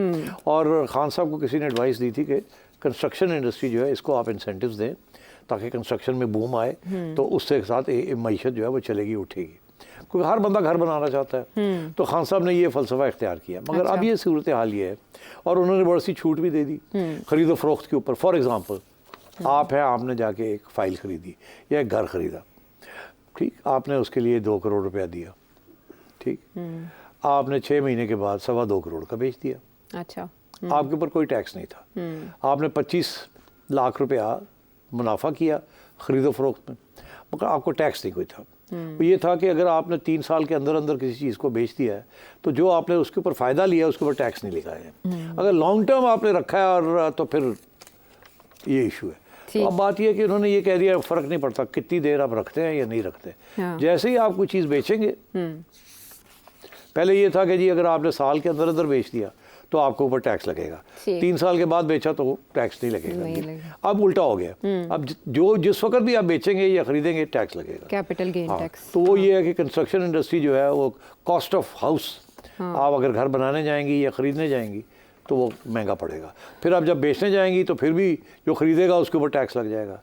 और खान साहब को किसी ने एडवाइस दी थी कि कंस्ट्रक्शन इंडस्ट्री जो है इसको आप इंसेंटिव्स दें ताकि कंस्ट्रक्शन में बूम आए, तो उससे साथ मईशत जो है वो चलेगी, उठेगी, क्योंकि हर बंदा घर बनाना चाहता है। तो खान साहब ने ये फ़लसफ़ा इख्तियार किया। मगर अब ये सूरत हाल ये है, और उन्होंने बड़ी सी छूट भी दे दी ख़रीदो फरोख्त के ऊपर। फॉर एग्ज़ाम्पल आप हैं, आपने जाके एक फ़ाइल ख़रीदी या एक घर ख़रीदा, ठीक, आपने उसके लिए 2 करोड़ रुपया दिया, ठीक, आपने 6 महीने के बाद 2.25 करोड़ का बेच दिया। अच्छा, आपके ऊपर कोई टैक्स नहीं था। आपने 25 लाख रुपया मुनाफा किया ख़रीदो फरोख्त में, मगर आपको टैक्स नहीं कोई था। ये था कि अगर आपने 3 साल के अंदर अंदर किसी चीज़ को बेच दिया है तो जो आपने उसके ऊपर फ़ायदा लिया उसके ऊपर टैक्स नहीं लिखा है। अगर लॉन्ग टर्म आपने रखा है और तो फिर ये इशू है। तो अब बात यह है कि उन्होंने ये कह दिया फ़र्क नहीं पड़ता कितनी देर आप रखते हैं या नहीं रखते। हाँ। जैसे ही आप कोई चीज़ बेचेंगे, पहले ये था कि जी अगर आपने साल के अंदर अंदर बेच दिया तो आपको ऊपर टैक्स लगेगा, 3 साल के बाद बेचा तो टैक्स नहीं लगेगा। अब उल्टा हो गया, अब जो जिस वक्त भी आप बेचेंगे या खरीदेंगे टैक्स लगेगा, कैपिटल गेन टैक्स। तो वो ये है कि कंस्ट्रक्शन इंडस्ट्री जो है वो कॉस्ट ऑफ हाउस, आप अगर घर बनाने जाएंगी या ख़रीदने जाएंगी तो वो महंगा पड़ेगा। फिर आप जब बेचने जाएंगी तो फिर भी जो ख़रीदेगा उसके ऊपर टैक्स लग जाएगा,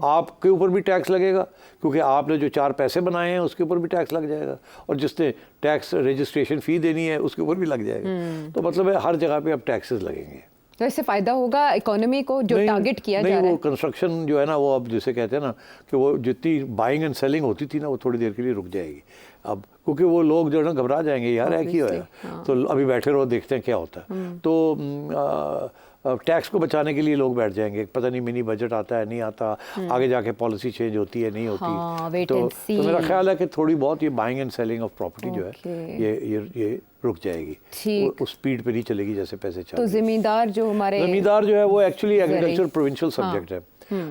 आपके ऊपर भी टैक्स लगेगा, क्योंकि आपने जो 4 पैसे बनाए हैं उसके ऊपर भी टैक्स लग जाएगा, और जिसने टैक्स रजिस्ट्रेशन फ़ी देनी है उसके ऊपर भी लग जाएगा। तो मतलब है हर जगह पे अब टैक्सेस लगेंगे। तो इससे फ़ायदा होगा इकोनॉमी को जो टारगेट किया जा रहा है। वो कंस्ट्रक्शन जो है ना, वो अब जिसे कहते हैं ना कि वो जितनी बाइंग एंड सेलिंग होती थी ना, वो थोड़ी देर के लिए रुक जाएगी अब, क्योंकि वो लोग जो है ना घबरा जाएंगे, यार है क्या होगा, तो अभी बैठे रहो देखते हैं क्या होता है। तो टैक्स को बचाने के लिए लोग बैठ जाएंगे, पता नहीं मिनी बजट आता है नहीं आता, आगे जाके पॉलिसी चेंज होती है नहीं होती। तो मेरा ख्याल है कि थोड़ी बहुत ये buying and selling of property जो है ये रुक जाएगी, उस स्पीड पे नहीं चलेगी जैसे पैसे चल। तो ज़मींदार जो है वो एक्चुअली एग्रीकल्चर प्रोविंशियल सब्जेक्ट है।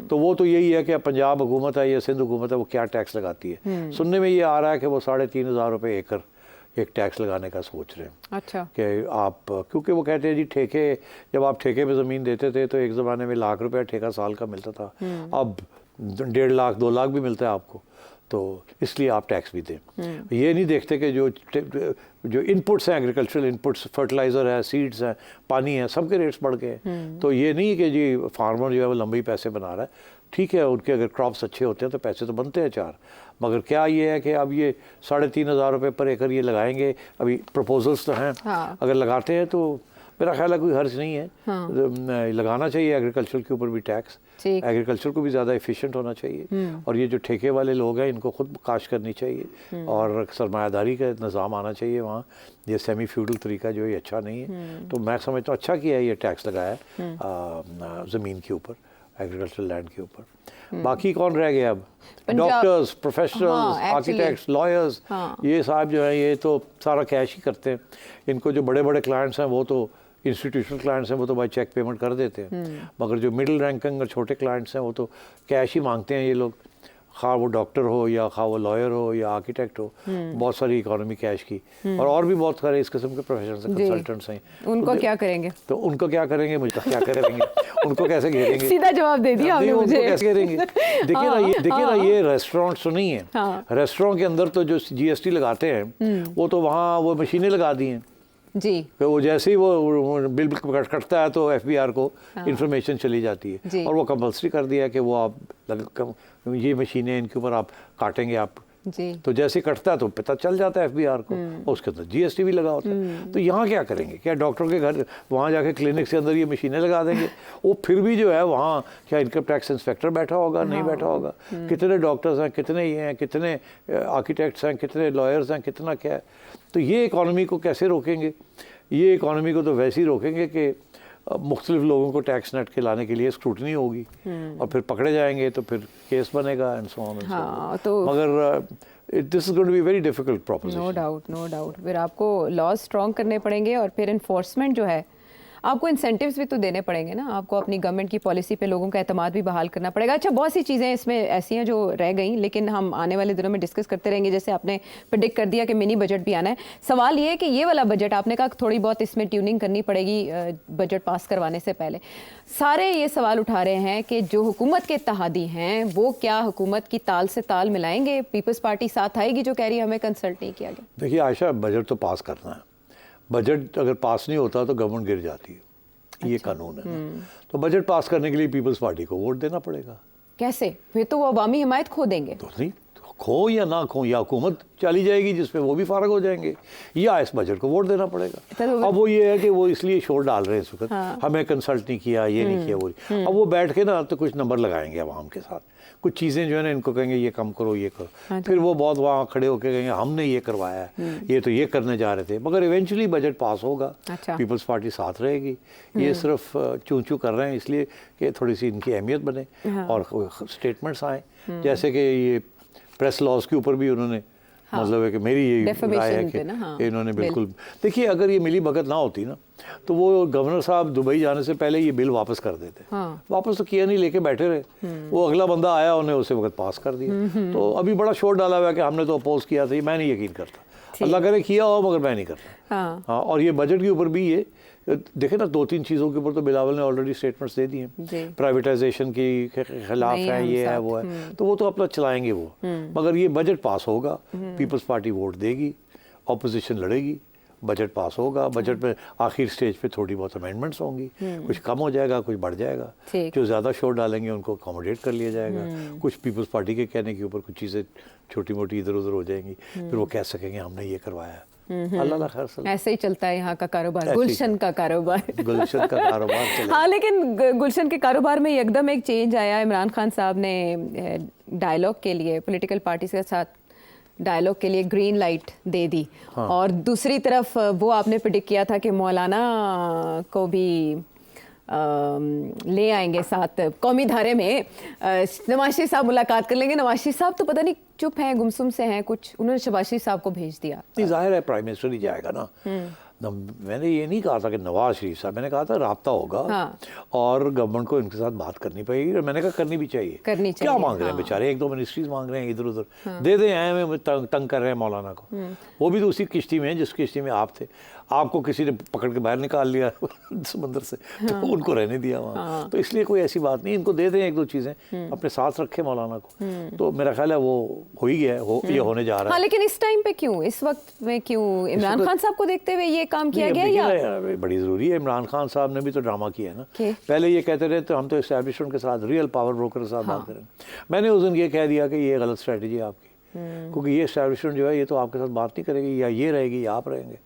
तो वो तो यही है कि पंजाब हुकूमत है या सिंध हुकूमत है वो क्या टैक्स लगाती है। सुनने में ये आ रहा है कि वो 3,500 रुपये एकड़ एक टैक्स लगाने का सोच रहे हैं। अच्छा, कि आप, क्योंकि वो कहते हैं जी ठेके, जब आप ठेके पे ज़मीन देते थे तो एक ज़माने में लाख रुपया ठेका साल का मिलता था, अब 1.5 लाख 2 लाख भी मिलता है आपको, तो इसलिए आप टैक्स भी दें। ये नहीं देखते कि जो इनपुट्स हैं, एग्रीकल्चरल इनपुट्स, फर्टिलाइज़र है, सीड्स हैं, पानी है, सबके रेट्स बढ़ गए हैं। तो ये नहीं कि जी फार्मर जो है वो लंबी पैसे बना रहा है, ठीक है उनके अगर क्रॉप्स अच्छे होते हैं तो पैसे तो बनते हैं 4, मगर क्या ये है कि अब ये 3,500 रुपये पर एकड़ ये लगाएंगे, अभी प्रपोजल्स तो हैं। अगर लगाते हैं तो मेरा ख्याल है कोई हर्ज नहीं है, लगाना चाहिए एग्रीकल्चर के ऊपर भी टैक्स, एग्रीकल्चर को भी ज़्यादा एफिशिएंट होना चाहिए, और ये जो ठेके वाले लोग हैं इनको खुद काश करनी चाहिए, और सरमायादारी का निज़ाम आना चाहिए वहाँ। ये सेमी फ्यूडल तरीका जो है अच्छा नहीं है। तो मैं समझता हूँ अच्छा किया है ये टैक्स लगाया है ज़मीन के ऊपर, एग्रीकल्चर लैंड के ऊपर। बाकी कौन रह गया अब? डॉक्टर्स, प्रोफेशनल्स, आर्किटेक्ट्स, लॉयर्स, ये साहब जो है ये तो सारा कैश ही करते हैं। इनको जो बड़े बड़े क्लाइंट्स हैं वो तो इंस्टीट्यूशनल क्लाइंट्स हैं, वो तो भाई चेक पेमेंट कर देते हैं, मगर जो मिडिल रैंकिंग और छोटे क्लाइंट्स हैं वो तो कैश ही मांगते हैं ये लोग, खा वो डॉक्टर हो या खा वो लॉयर हो या आर्किटेक्ट हो, बहुत सारी इकोनॉमी कैश की, और भी बहुत सारे इस किस्म के प्रोफेशनल्स हैं, कंसल्टेंट्स हैं। उनको क्या करेंगे? तो उनको क्या करेंगे, मुझे क्या करेंगे, उनको कैसे घेरेंगे? सीधा जवाब दे दिया आपने मुझे। कैसे घेरेंगे? देखिए ना ये रेस्टोरेंट्स तो नहीं है, रेस्टोरेंट के अंदर तो जो GST लगाते हैं वो तो वहाँ वो मशीनें लगा दी हैं जी, तो वो जैसे ही वो बिल कटता है तो FBR को इंफॉर्मेशन चली जाती है, और वो कंपल्सरी कर दिया है कि वो आप ये मशीनें इनके ऊपर आप काटेंगे आप जी, तो जैसे कटता है तो पता चल जाता है FBR को, और उसके अंदर GST भी लगा होता है। तो यहाँ क्या करेंगे? क्या डॉक्टर के घर वहाँ जाके क्लिनिक के अंदर ये मशीनें लगा देंगे? वो फिर भी जो है वहाँ क्या इनकम टैक्स इंस्पेक्टर बैठा होगा? नहीं बैठा होगा। कितने डॉक्टर्स हैं, कितने ये हैं, कितने आर्किटेक्ट्स हैं, कितने लॉयर्स हैं, कितना क्या है? तो ये इकॉनमी को कैसे रोकेंगे? ये इकॉनमी को तो वैसे ही रोकेंगे कि मुख्तलिफ लोगों को टैक्स नेट के लाने के लिए स्क्रूटनी होगी, और फिर पकड़े जाएंगे तो फिर केस बनेगा एंड सो ऑन। तो मगर this is going to be very difficult proposition. No doubt. फिर आपको लॉज स्ट्रॉन्ग करने पड़ेंगे, और फिर इन्फोर्समेंट जो है आपको इंसेंटिव्स भी तो देने पड़ेंगे ना, आपको अपनी गवर्नमेंट की पॉलिसी पे लोगों का एतमाद भी बहाल करना पड़ेगा। अच्छा, बहुत सी चीज़ें इसमें ऐसी हैं जो रह गई, लेकिन हम आने वाले दिनों में डिस्कस करते रहेंगे। जैसे आपने प्रेडिक्ट कर दिया कि मिनी बजट भी आना है। सवाल ये है कि ये वाला बजट आपने कहा थोड़ी बहुत इसमें ट्यूनिंग करनी पड़ेगी बजट पास करवाने से पहले। सारे ये सवाल उठा रहे हैं कि जो हुकूमत के इत्तेहादी हैं वो क्या हुकूमत की ताल से ताल मिलाएंगे? पीपल्स पार्टी साथ आएगी जो कह रही है हमें कंसल्ट नहीं किया गया? देखिए आयशा, बजट तो पास करना है। बजट अगर पास नहीं होता तो गवर्नमेंट गिर जाती है। अच्छा। ये कानून है ना। तो बजट पास करने के लिए पीपल्स पार्टी को वोट देना पड़ेगा। कैसे? फिर तो वो अवामी हिमायत खो देंगे। तो नहीं, खो या ना खो, या हुकूमत चली जाएगी जिसमें वो भी फारग हो जाएंगे, या इस बजट को वोट देना पड़ेगा। तो अब वो ये है कि वो इसलिए शोर डाल रहे हैं इस वक्त, हाँ। हमें कंसल्ट नहीं किया, ये नहीं किया, वो अब वो बैठ के ना तो कुछ नंबर लगाएंगे आवाम के साथ, कुछ चीज़ें जो है ना इनको कहेंगे ये कम करो, ये करो। हाँ, फिर वो बहुत वहाँ खड़े होकर कहेंगे हमने ये करवाया है, ये तो ये करने जा रहे थे, मगर इवेंचुअली बजट पास होगा। अच्छा। पीपल्स पार्टी साथ रहेगी। ये सिर्फ चूं चूं कर रहे हैं इसलिए कि थोड़ी सी इनकी अहमियत बने। हाँ। और स्टेटमेंट्स आए, जैसे कि ये प्रेस लॉज के ऊपर भी उन्होंने, हाँ। मतलब है कि मेरी ये राय है कि हाँ। इन्होंने बिल्कुल, देखिए अगर ये मिली भगत ना होती ना तो वो गवर्नर साहब दुबई जाने से पहले ये बिल वापस कर देते। हाँ। वापस तो किया नहीं, लेके बैठे रहे। वो अगला बंदा आया, उन्हें उसे वक्त पास कर दिया। तो अभी बड़ा शोर डाला हुआ है कि हमने तो अपोज किया था। मैं नहीं यकीन करता, अल्लाह करे किया हो, मगर मैं नहीं करता। हाँ। और ये बजट के ऊपर भी ये देखे ना, 2-3 चीज़ों के ऊपर तो बिलावल ने ऑलरेडी स्टेटमेंट्स दे दिए, प्राइवेटाइजेशन की खिलाफ है, ये है, वो है, तो वो तो अपना चलाएंगे वो। मगर ये बजट पास होगा, पीपल्स पार्टी वोट देगी, ऑपोजिशन लड़ेगी, बजट पास होगा। बजट में आखिर स्टेज पे थोड़ी बहुत अमेंडमेंट्स होंगी, कुछ कम हो जाएगा, कुछ बढ़ जाएगा। जो ज़्यादा शोर डालेंगे उनको अकोमोडेट कर लिया जाएगा। कुछ पीपल्स पार्टी के कहने के ऊपर कुछ चीज़ें छोटी मोटी इधर उधर हो जाएंगी, फिर वो कह सकेंगे हमने ये करवाया। अल्लाह खैर, ऐसे ही चलता है यहाँ का कारोबार, गुलशन का कारोबार। गुलशन का कारोबार हाँ, लेकिन गुलशन के कारोबार में एकदम एक चेंज आया। इमरान खान साहब ने डायलॉग के लिए, पॉलिटिकल पार्टी के साथ डायलॉग के लिए ग्रीन लाइट दे दी। हाँ। और दूसरी तरफ वो आपने प्रेडिक्ट किया था कि मौलाना को भी ले आएंगे साथ कौमी धारे में। नवाज शरीफ साहब मुलाकात कर लेंगे। नवाज शरीफ साहब तो पता नहीं चुप हैं, गुमसुम से हैं कुछ, उन्होंने शहबाज शरीफ साहब को भेज दिया। जाहिर है प्राइम मिनिस्टर ही जाएगा ना। मैंने ये नहीं कहा था कि नवाज शरीफ साहब, मैंने कहा था राब्ता होगा। हाँ। और गवर्नमेंट को इनके साथ बात करनी पड़ेगी, और मैंने कहा करनी भी चाहिए। क्या मांग रहे हैं बेचारे, 1-2 मिनिस्ट्रीज मांग रहे हैं इधर उधर। हाँ। दे दें, आए में तंग कर रहे हैं मौलाना को। वो भी तो उसी किश्ती में है जिस किश्ती में आप थे। आपको किसी ने पकड़ के बाहर निकाल लिया समंदर से, तो उनको रहने दिया वहाँ। तो इसलिए कोई ऐसी बात नहीं, इनको दे दें 1-2 चीज़ें, अपने साथ रखे मौलाना को। तो मेरा ख्याल है वो हो ही गया है, ये होने जा रहा है। लेकिन इस टाइम पे क्यों, इस वक्त में क्यों इमरान खान साहब को देखते हुए ये काम किया गया? या बड़ी ज़रूरी है। इमरान खान साहब ने भी तो ड्रामा किया है ना। पहले ये कहते रहे तो हम तो एस्टैब्लिशमेंट के साथ, रियल पावर ब्रोकर के साथ बात करें। मैंने उस दिन ये कह दिया कि ये गलत स्ट्रैटेजी है आपकी, क्योंकि ये एस्टैब्लिशमेंट जो है ये तो आपके साथ बात नहीं करेगी, या ये रहेगी या आप रहेंगे।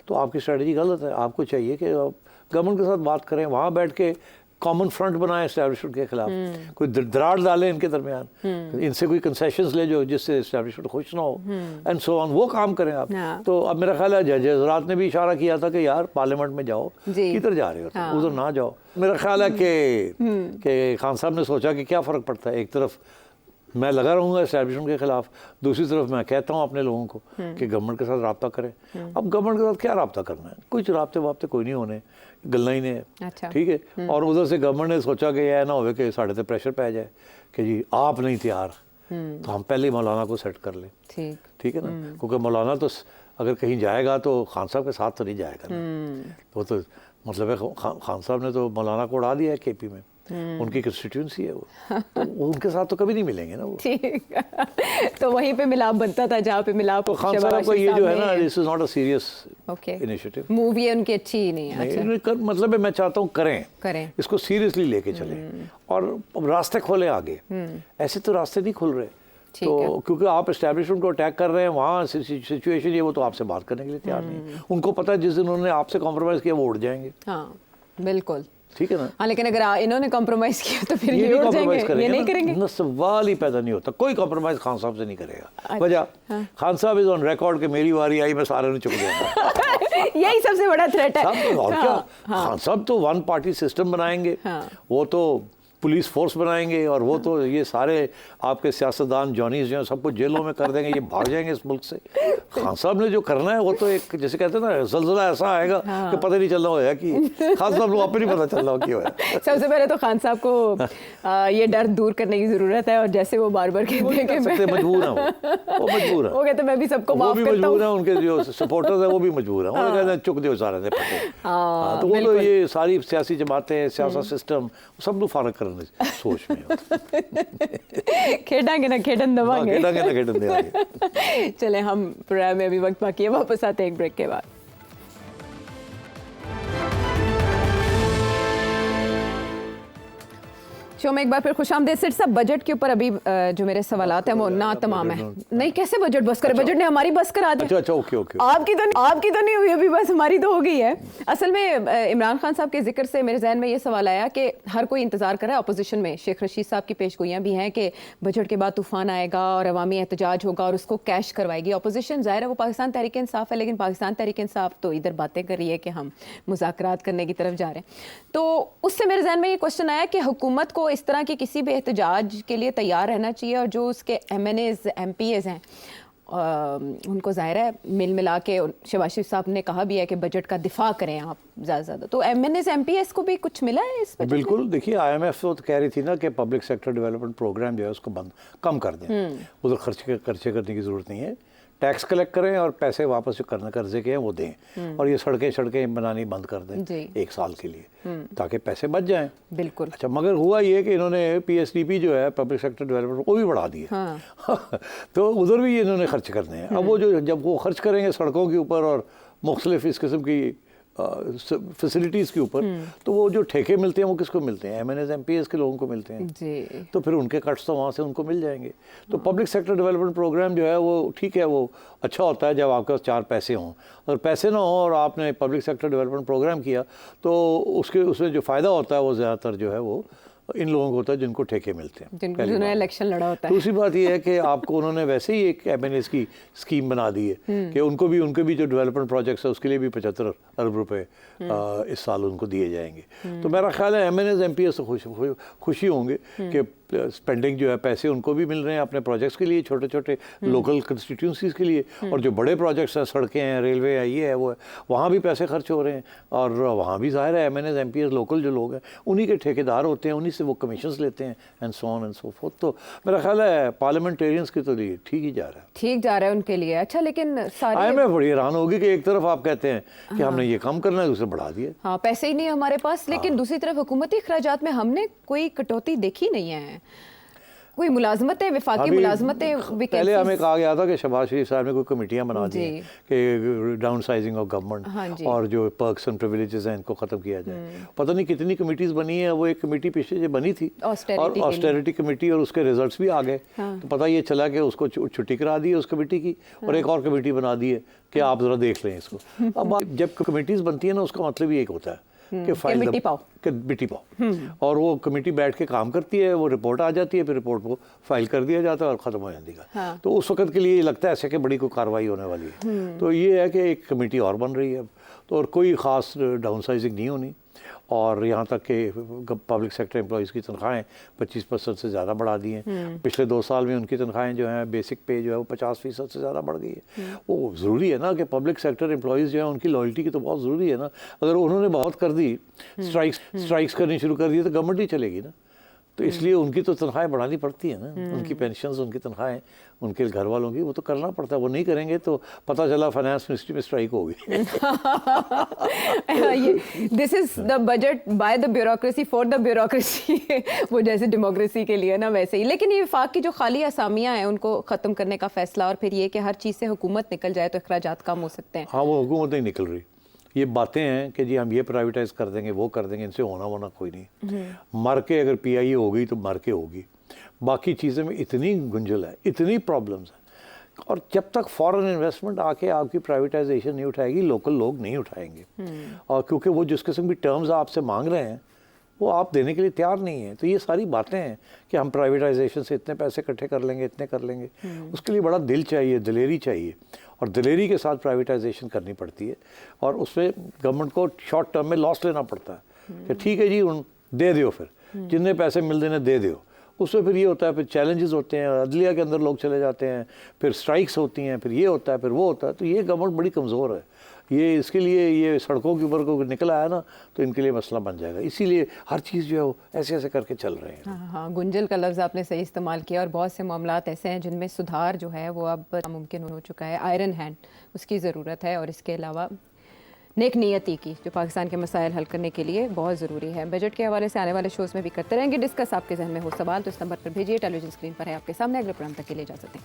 तो आपकी स्ट्रैटेजी गलत है। आपको चाहिए कि गवर्नमेंट के साथ बात करें, वहाँ बैठ के कॉमन फ्रंट बनाए एस्टैब्लिशमेंट के खिलाफ, कोई दरार डालें इनके दरमियान, इनसे कोई कंसेशंस ले जो जिससे एस्टैब्लिशमेंट खुश ना हो, एंड सो ऑन, वो काम करें आप। तो अब मेरा ख्याल है जजेस रात ने भी इशारा किया था कि यार पार्लियामेंट में जाओ, किधर जा रहे हो, हाँ। उधर ना जाओ। मेरा ख्याल है कि खान साहब ने सोचा कि क्या फ़र्क पड़ता है, एक तरफ मैं लगा रहूँगा एस्टैब्लिशमेंट के खिलाफ, दूसरी तरफ मैं कहता हूँ अपने लोगों को कि गवर्नमेंट के साथ रब्ता करें। अब गवर्नमेंट के साथ क्या रब्ता करना है, कुछ रब्ते वाब्ते कोई नहीं होने, गल्ला ही नहीं है। अच्छा। ठीक है। और उधर से गवर्नमेंट ने सोचा कि यह ना हो कि साढ़े ते प्रेशर पै जाए कि जी आप नहीं तैयार, तो हम पहले ही मौलाना को सेट कर लें। ठीक है ना, क्योंकि मौलाना तो अगर कहीं जाएगा तो खान साहब के साथ तो नहीं जाएगा ना। वो तो मतलब है खान साहब ने तो मौलाना को उड़ा दिया है केपी में, उनकी कंस्टिट्यूंसी है वो, तो उनके साथ तो कभी नहीं मिलेंगे ना वो। ठीक। तो वहीं पे मिलाप बनता था जहाँ पे मिलाप। तो खान साहब को ये जो है ना, this is not a serious initiative. Movie है उनकी अच्छी नहीं है। अच्छा। मतलब मैं चाहता हूँ करें इसको सीरियसली लेके चलें और रास्ते खोले आगे। ऐसे तो रास्ते नहीं खुल रहे। तो क्योंकि आप एस्टैब्लिशमेंट को अटैक कर रहे हैं, वहाँ सिचुएशन ये वो तो आपसे बात करने के लिए तैयार नहीं। उनको पता है जिस दिन उन्होंने आपसे कॉम्प्रोमाइज़ किया वो उड़ जाएंगे। हाँ बिल्कुल, ठीक है ना। हाँ, लेकिन अगर इन्होंने कॉम्प्रोमाइज़ किया तो फिर ये उड़ जाएंगे, ये नहीं करेंगे ना, सवाल ही पैदा नहीं होता। कोई कॉम्प्रोमाइज़ खान साहब से नहीं करेगा। वजह खान साहब इज ऑन रिकॉर्ड कि मेरी बारी आई मैं सारे ने चुप गया। यही सबसे बड़ा थ्रेट है। और क्या, खान साहब तो 1 पार्टी सिस्टम बनाएंगे। वो तो पुलिस फोर्स बनाएंगे और वो तो ये सारे आपके सियासतदान जॉनीज जो हैं सबको जेलों में कर देंगे, ये भाग जाएंगे इस मुल्क से। खान साहब ने जो करना है वो तो एक जैसे कहते हैं ना ज़लज़ला ऐसा आएगा कि पता नहीं चल रहा होगा कि खान साहब लोग आप नहीं पता चल रहा क्यों है। सबसे पहले तो खान साहब को ये डर दूर करने की ज़रूरत है, और जैसे वो बार बार कहते हैं कि मजबूर है वो मजबूर है, वो कहते मैं भी सबको माफ भी करता हूँ। मजबूर है, उनके जो सपोर्टर्स हैं वो भी मजबूर हैं, वो कहते हैं चुक दो सारे ने पटे। तो वो तो ये सारी सियासी जमातें सियासी सिस्टम सब लोग फारग करने सोच में खेडांगे ना खेडन दबांगे, खेडांगे ना खेडन देवांगे। चले हम प्रोग्राम में अभी वक्त बाकी है, वापस आते हैं एक ब्रेक के बाद। शो में एक बार फिर खुशामदीद। सिर्फ सब बजट के ऊपर अभी जो मेरे सवालात हैं वो ना तमाम है। नहीं कैसे बजट बस करे, बजट ने हमारी बस करा दी। अच्छा ओके ओके, आपकी तो नहीं हुई अभी, बस हमारी तो हो गई है। असल में इमरान खान साहब के जिक्र से मेरे जहन में ये सवाल आया कि हर कोई इंतजार कर रहा है, अपोजिशन में शेख रशीद साहब की पेशगोइयाँ भी हैं कि बजट के बाद तूफान आएगा और अवामी एहतजाज होगा और उसको कैश करवाएगी अपोजिशन। ज़ाहिर है वो पाकिस्तान तहरीक इंसाफ है, लेकिन पाकिस्तान तहरीक इंसाफ तो इधर बातें कर रही है कि हम मुज़ाकरात करने की तरफ जा रहे हैं। तो उससे मेरे जहन में ये क्वेश्चन आया कि हुकूमत को इस तरह की किसी भी एहतजाज के लिए तैयार रहना चाहिए, और जो उसके MNAs MPAs हैं उनको ज़ाहिर है मिला के शहबाज शरीफ साहब ने कहा भी है कि बजट का दिफा करें आप ज़्यादा से ज़्यादा। तो MNAs MPAs को भी कुछ मिला है इस बजट में? बिल्कुल, देखिए IMF तो कह रही थी ना कि पब्लिक सेक्टर डेवलपमेंट प्रोग्राम जो है उसको कम कर दें, उधर खर्चे करने की ज़रूरत नहीं है, टैक्स कलेक्ट करें और पैसे वापस जो करना कर्जे के हैं वो दें, और ये सड़कें बनानी बंद कर दें 1 साल के लिए ताकि पैसे बच जाएं। बिल्कुल। अच्छा, मगर हुआ ये कि इन्होंने PSDP जो है पब्लिक सेक्टर डेवलपमेंट वो भी बढ़ा दिए। तो उधर भी इन्होंने खर्च करने हैं। अब वो जो जब वो खर्च करेंगे सड़कों के ऊपर और मुख्तलिफ इस किस्म की फैसिलिटीज़ के ऊपर, तो वो जो ठेके मिलते हैं वो किसको मिलते हैं? MNAs MPAs के लोगों को मिलते हैं जी। तो फिर उनके कट्स तो वहाँ से उनको मिल जाएंगे। तो पब्लिक सेक्टर डेवलपमेंट प्रोग्राम जो है वो ठीक है, वो अच्छा होता है जब आपके पास 4 पैसे हों। अगर पैसे ना हों और आपने पब्लिक सेक्टर डेवलपमेंट प्रोग्राम किया तो उसमें जो फ़ायदा होता है वो ज़्यादातर जो है वो इन लोगों को होता है जिनको ठेके मिलते हैं, जिन्होंने इलेक्शन लड़ा होता है। दूसरी बात यह है कि आपको उन्होंने वैसे ही एक MNAs की स्कीम बना दी है कि उनके भी जो डेवलपमेंट प्रोजेक्ट्स है उसके लिए भी 75 अरब रुपए इस साल उनको दिए जाएंगे। तो मेरा ख्याल है MNAs MPAs तो खुशी होंगे कि स्पेंडिंग जो है पैसे उनको भी मिल रहे हैं अपने प्रोजेक्ट्स के लिए, छोटे छोटे लोकल कंस्टिट्यूंसीज के लिए, और जो बड़े प्रोजेक्ट्स हैं सड़कें हैं रेलवे है ये है वो है वहाँ भी पैसे खर्च हो रहे हैं, और वहाँ भी ज़ाहिर है MNAs MPAs लोकल जो लोग हैं उन्हीं के ठेकेदार होते हैं, उन्हीं से वो कमीशंस लेते हैं and so on and so fourth. तो मेरा ख्याल है पार्लियामेंटेरियंस के तो लिए ठीक ही जा रहा है, ठीक जा रहा है उनके लिए। अच्छा, लेकिन सारे IMF बड़ी हैरान होगी कि एक तरफ आप कहते हैं कि हमने ये कम करना है, दूसरे बढ़ा दिया। हाँ, पैसे ही नहीं हमारे पास, लेकिन दूसरी तरफ हुकूमती अखराजात में हमने कोई कटौती देखी नहीं है। कोई मुलाजमतें, विफाकी मुलाजमतें, पहले हमें कहा गया था कि शहबाज शरीफ साहब ने कोई कमेटियां बना दी कि डाउन साइजिंग ऑफ गवर्नमेंट और जो पर्क्स एंड प्रिविलेजेस हैं इनको ख़त्म किया जाए। पता नहीं कितनी कमेटीज बनी है, वो एक कमेटी पीछे जो बनी थी और ऑस्टेरिटी कमेटी, और उसके रिजल्ट्स भी आ गए। तो पता ये चला कि उसको छुट्टी करा दी है उस कमेटी की, और एक और कमेटी बना दी है कि आप ज़रा देख लें इसको। अब जब कमेटीज़ बनती है ना उसका मतलब ही एक होता है कि फाइल मिट्टी पाओ, और वो कमेटी बैठ के काम करती है, वो रिपोर्ट आ जाती है, फिर रिपोर्ट को फाइल कर दिया जाता है और ख़त्म हो जाती है। तो उस वक्त के लिए लगता है ऐसे कि बड़ी कोई कार्रवाई होने वाली है। तो ये है कि एक कमेटी और बन रही है अब, तो और कोई ख़ास डाउन साइजिंग नहीं होनी, और यहाँ तक कि पब्लिक सेक्टर एम्प्लॉइज़ की तनख्वाहें 25% से ज़्यादा बढ़ा दी हैं। पिछले 2 साल में उनकी तनख्वाहें जो हैं बेसिक पे जो है वो 50% से ज़्यादा बढ़ गई है। वो ज़रूरी है ना कि पब्लिक सेक्टर एम्प्लॉइज़ जो है उनकी लॉयल्टी की तो बहुत ज़रूरी है ना। अगर उन्होंने बहुत कर दी, स्ट्राइक्स करनी शुरू कर दी तो गवर्नमेंट ही चलेगी ना। तो इसलिए उनकी तो तनख्वाहें बढ़ानी पड़ती है ना, उनकी पेंशन्स, उनकी तनख्वाहें, उनके घर वालों की, वो तो करना पड़ता है। वो नहीं करेंगे तो पता चला फाइनेंस मिनिस्ट्री में स्ट्राइक होगी। This is the budget by the bureaucracy for the bureaucracy. वो जैसे डेमोक्रेसी के लिए ना वैसे ही। लेकिन ये वफाक की जो खाली असामियाँ हैं उनको ख़त्म करने का फैसला, और फिर ये कि हर चीज़ से हुकूमत निकल जाए तो अखराजात कम हो सकते हैं। हाँ, वो हुकूमत नहीं निकल रही। ये बातें हैं कि जी हम ये प्राइवेटाइज कर देंगे, वो कर देंगे, इनसे होना कोई नहीं। मर के अगर PIA होगी तो मर के होगी, बाकी चीज़ें में इतनी गुंजल है, इतनी प्रॉब्लम्स हैं, और जब तक फॉरेन इन्वेस्टमेंट आके आपकी प्राइवेटाइजेशन नहीं उठाएगी, लोकल लोग नहीं उठाएंगे। और क्योंकि वो जिस किस्म की टर्म्स आपसे मांग रहे हैं वो आप देने के लिए तैयार नहीं है। तो ये सारी बातें हैं कि हम प्राइवेटाइजेशन से इतने पैसे इकट्ठे कर लेंगे, इतने कर लेंगे, उसके लिए बड़ा दिल चाहिए, दिलेरी चाहिए, और दिलेरी के साथ प्राइवेटाइजेशन करनी पड़ती है, और उसमें गवर्नमेंट को शॉर्ट टर्म में लॉस लेना पड़ता है कि ठीक है जी दे दो फिर, जितने पैसे मिल देने दे दो। उसमें फिर ये होता है, फिर चैलेंजेस होते हैं, अदलिया के अंदर लोग चले जाते हैं, फिर स्ट्राइक्स होती हैं, फिर ये होता है, फिर वो होता है। तो ये गवर्नमेंट बड़ी कमज़ोर है। ये इसके लिए ये सड़कों के ऊपर को निकल आया ना तो इनके लिए मसला बन जाएगा। इसीलिए हर चीज़ जो है वो ऐसे ऐसे करके चल रहे हैं। हाँ हाँ, गुंजल का लफ्ज़ आपने सही इस्तेमाल किया और बहुत से मामलात ऐसे हैं जिनमें सुधार जो है वो अब मुमकिन हो चुका है। आयरन हैंड उसकी ज़रूरत है और इसके अलावा नेक नियति की जो पाकिस्तान के मसाइल हल करने के लिए बहुत ज़रूरी है। बजट के हवाले से आने वाले शोज़ में भी करते रहेंगे डिस्कस। आपके जहन में हो सवाल तो इस नंबर पर भेजिए, टेलीविजन स्क्रीन पर है आपके सामने। अगले प्रोग्राम तक के लिए इजाज़त दें।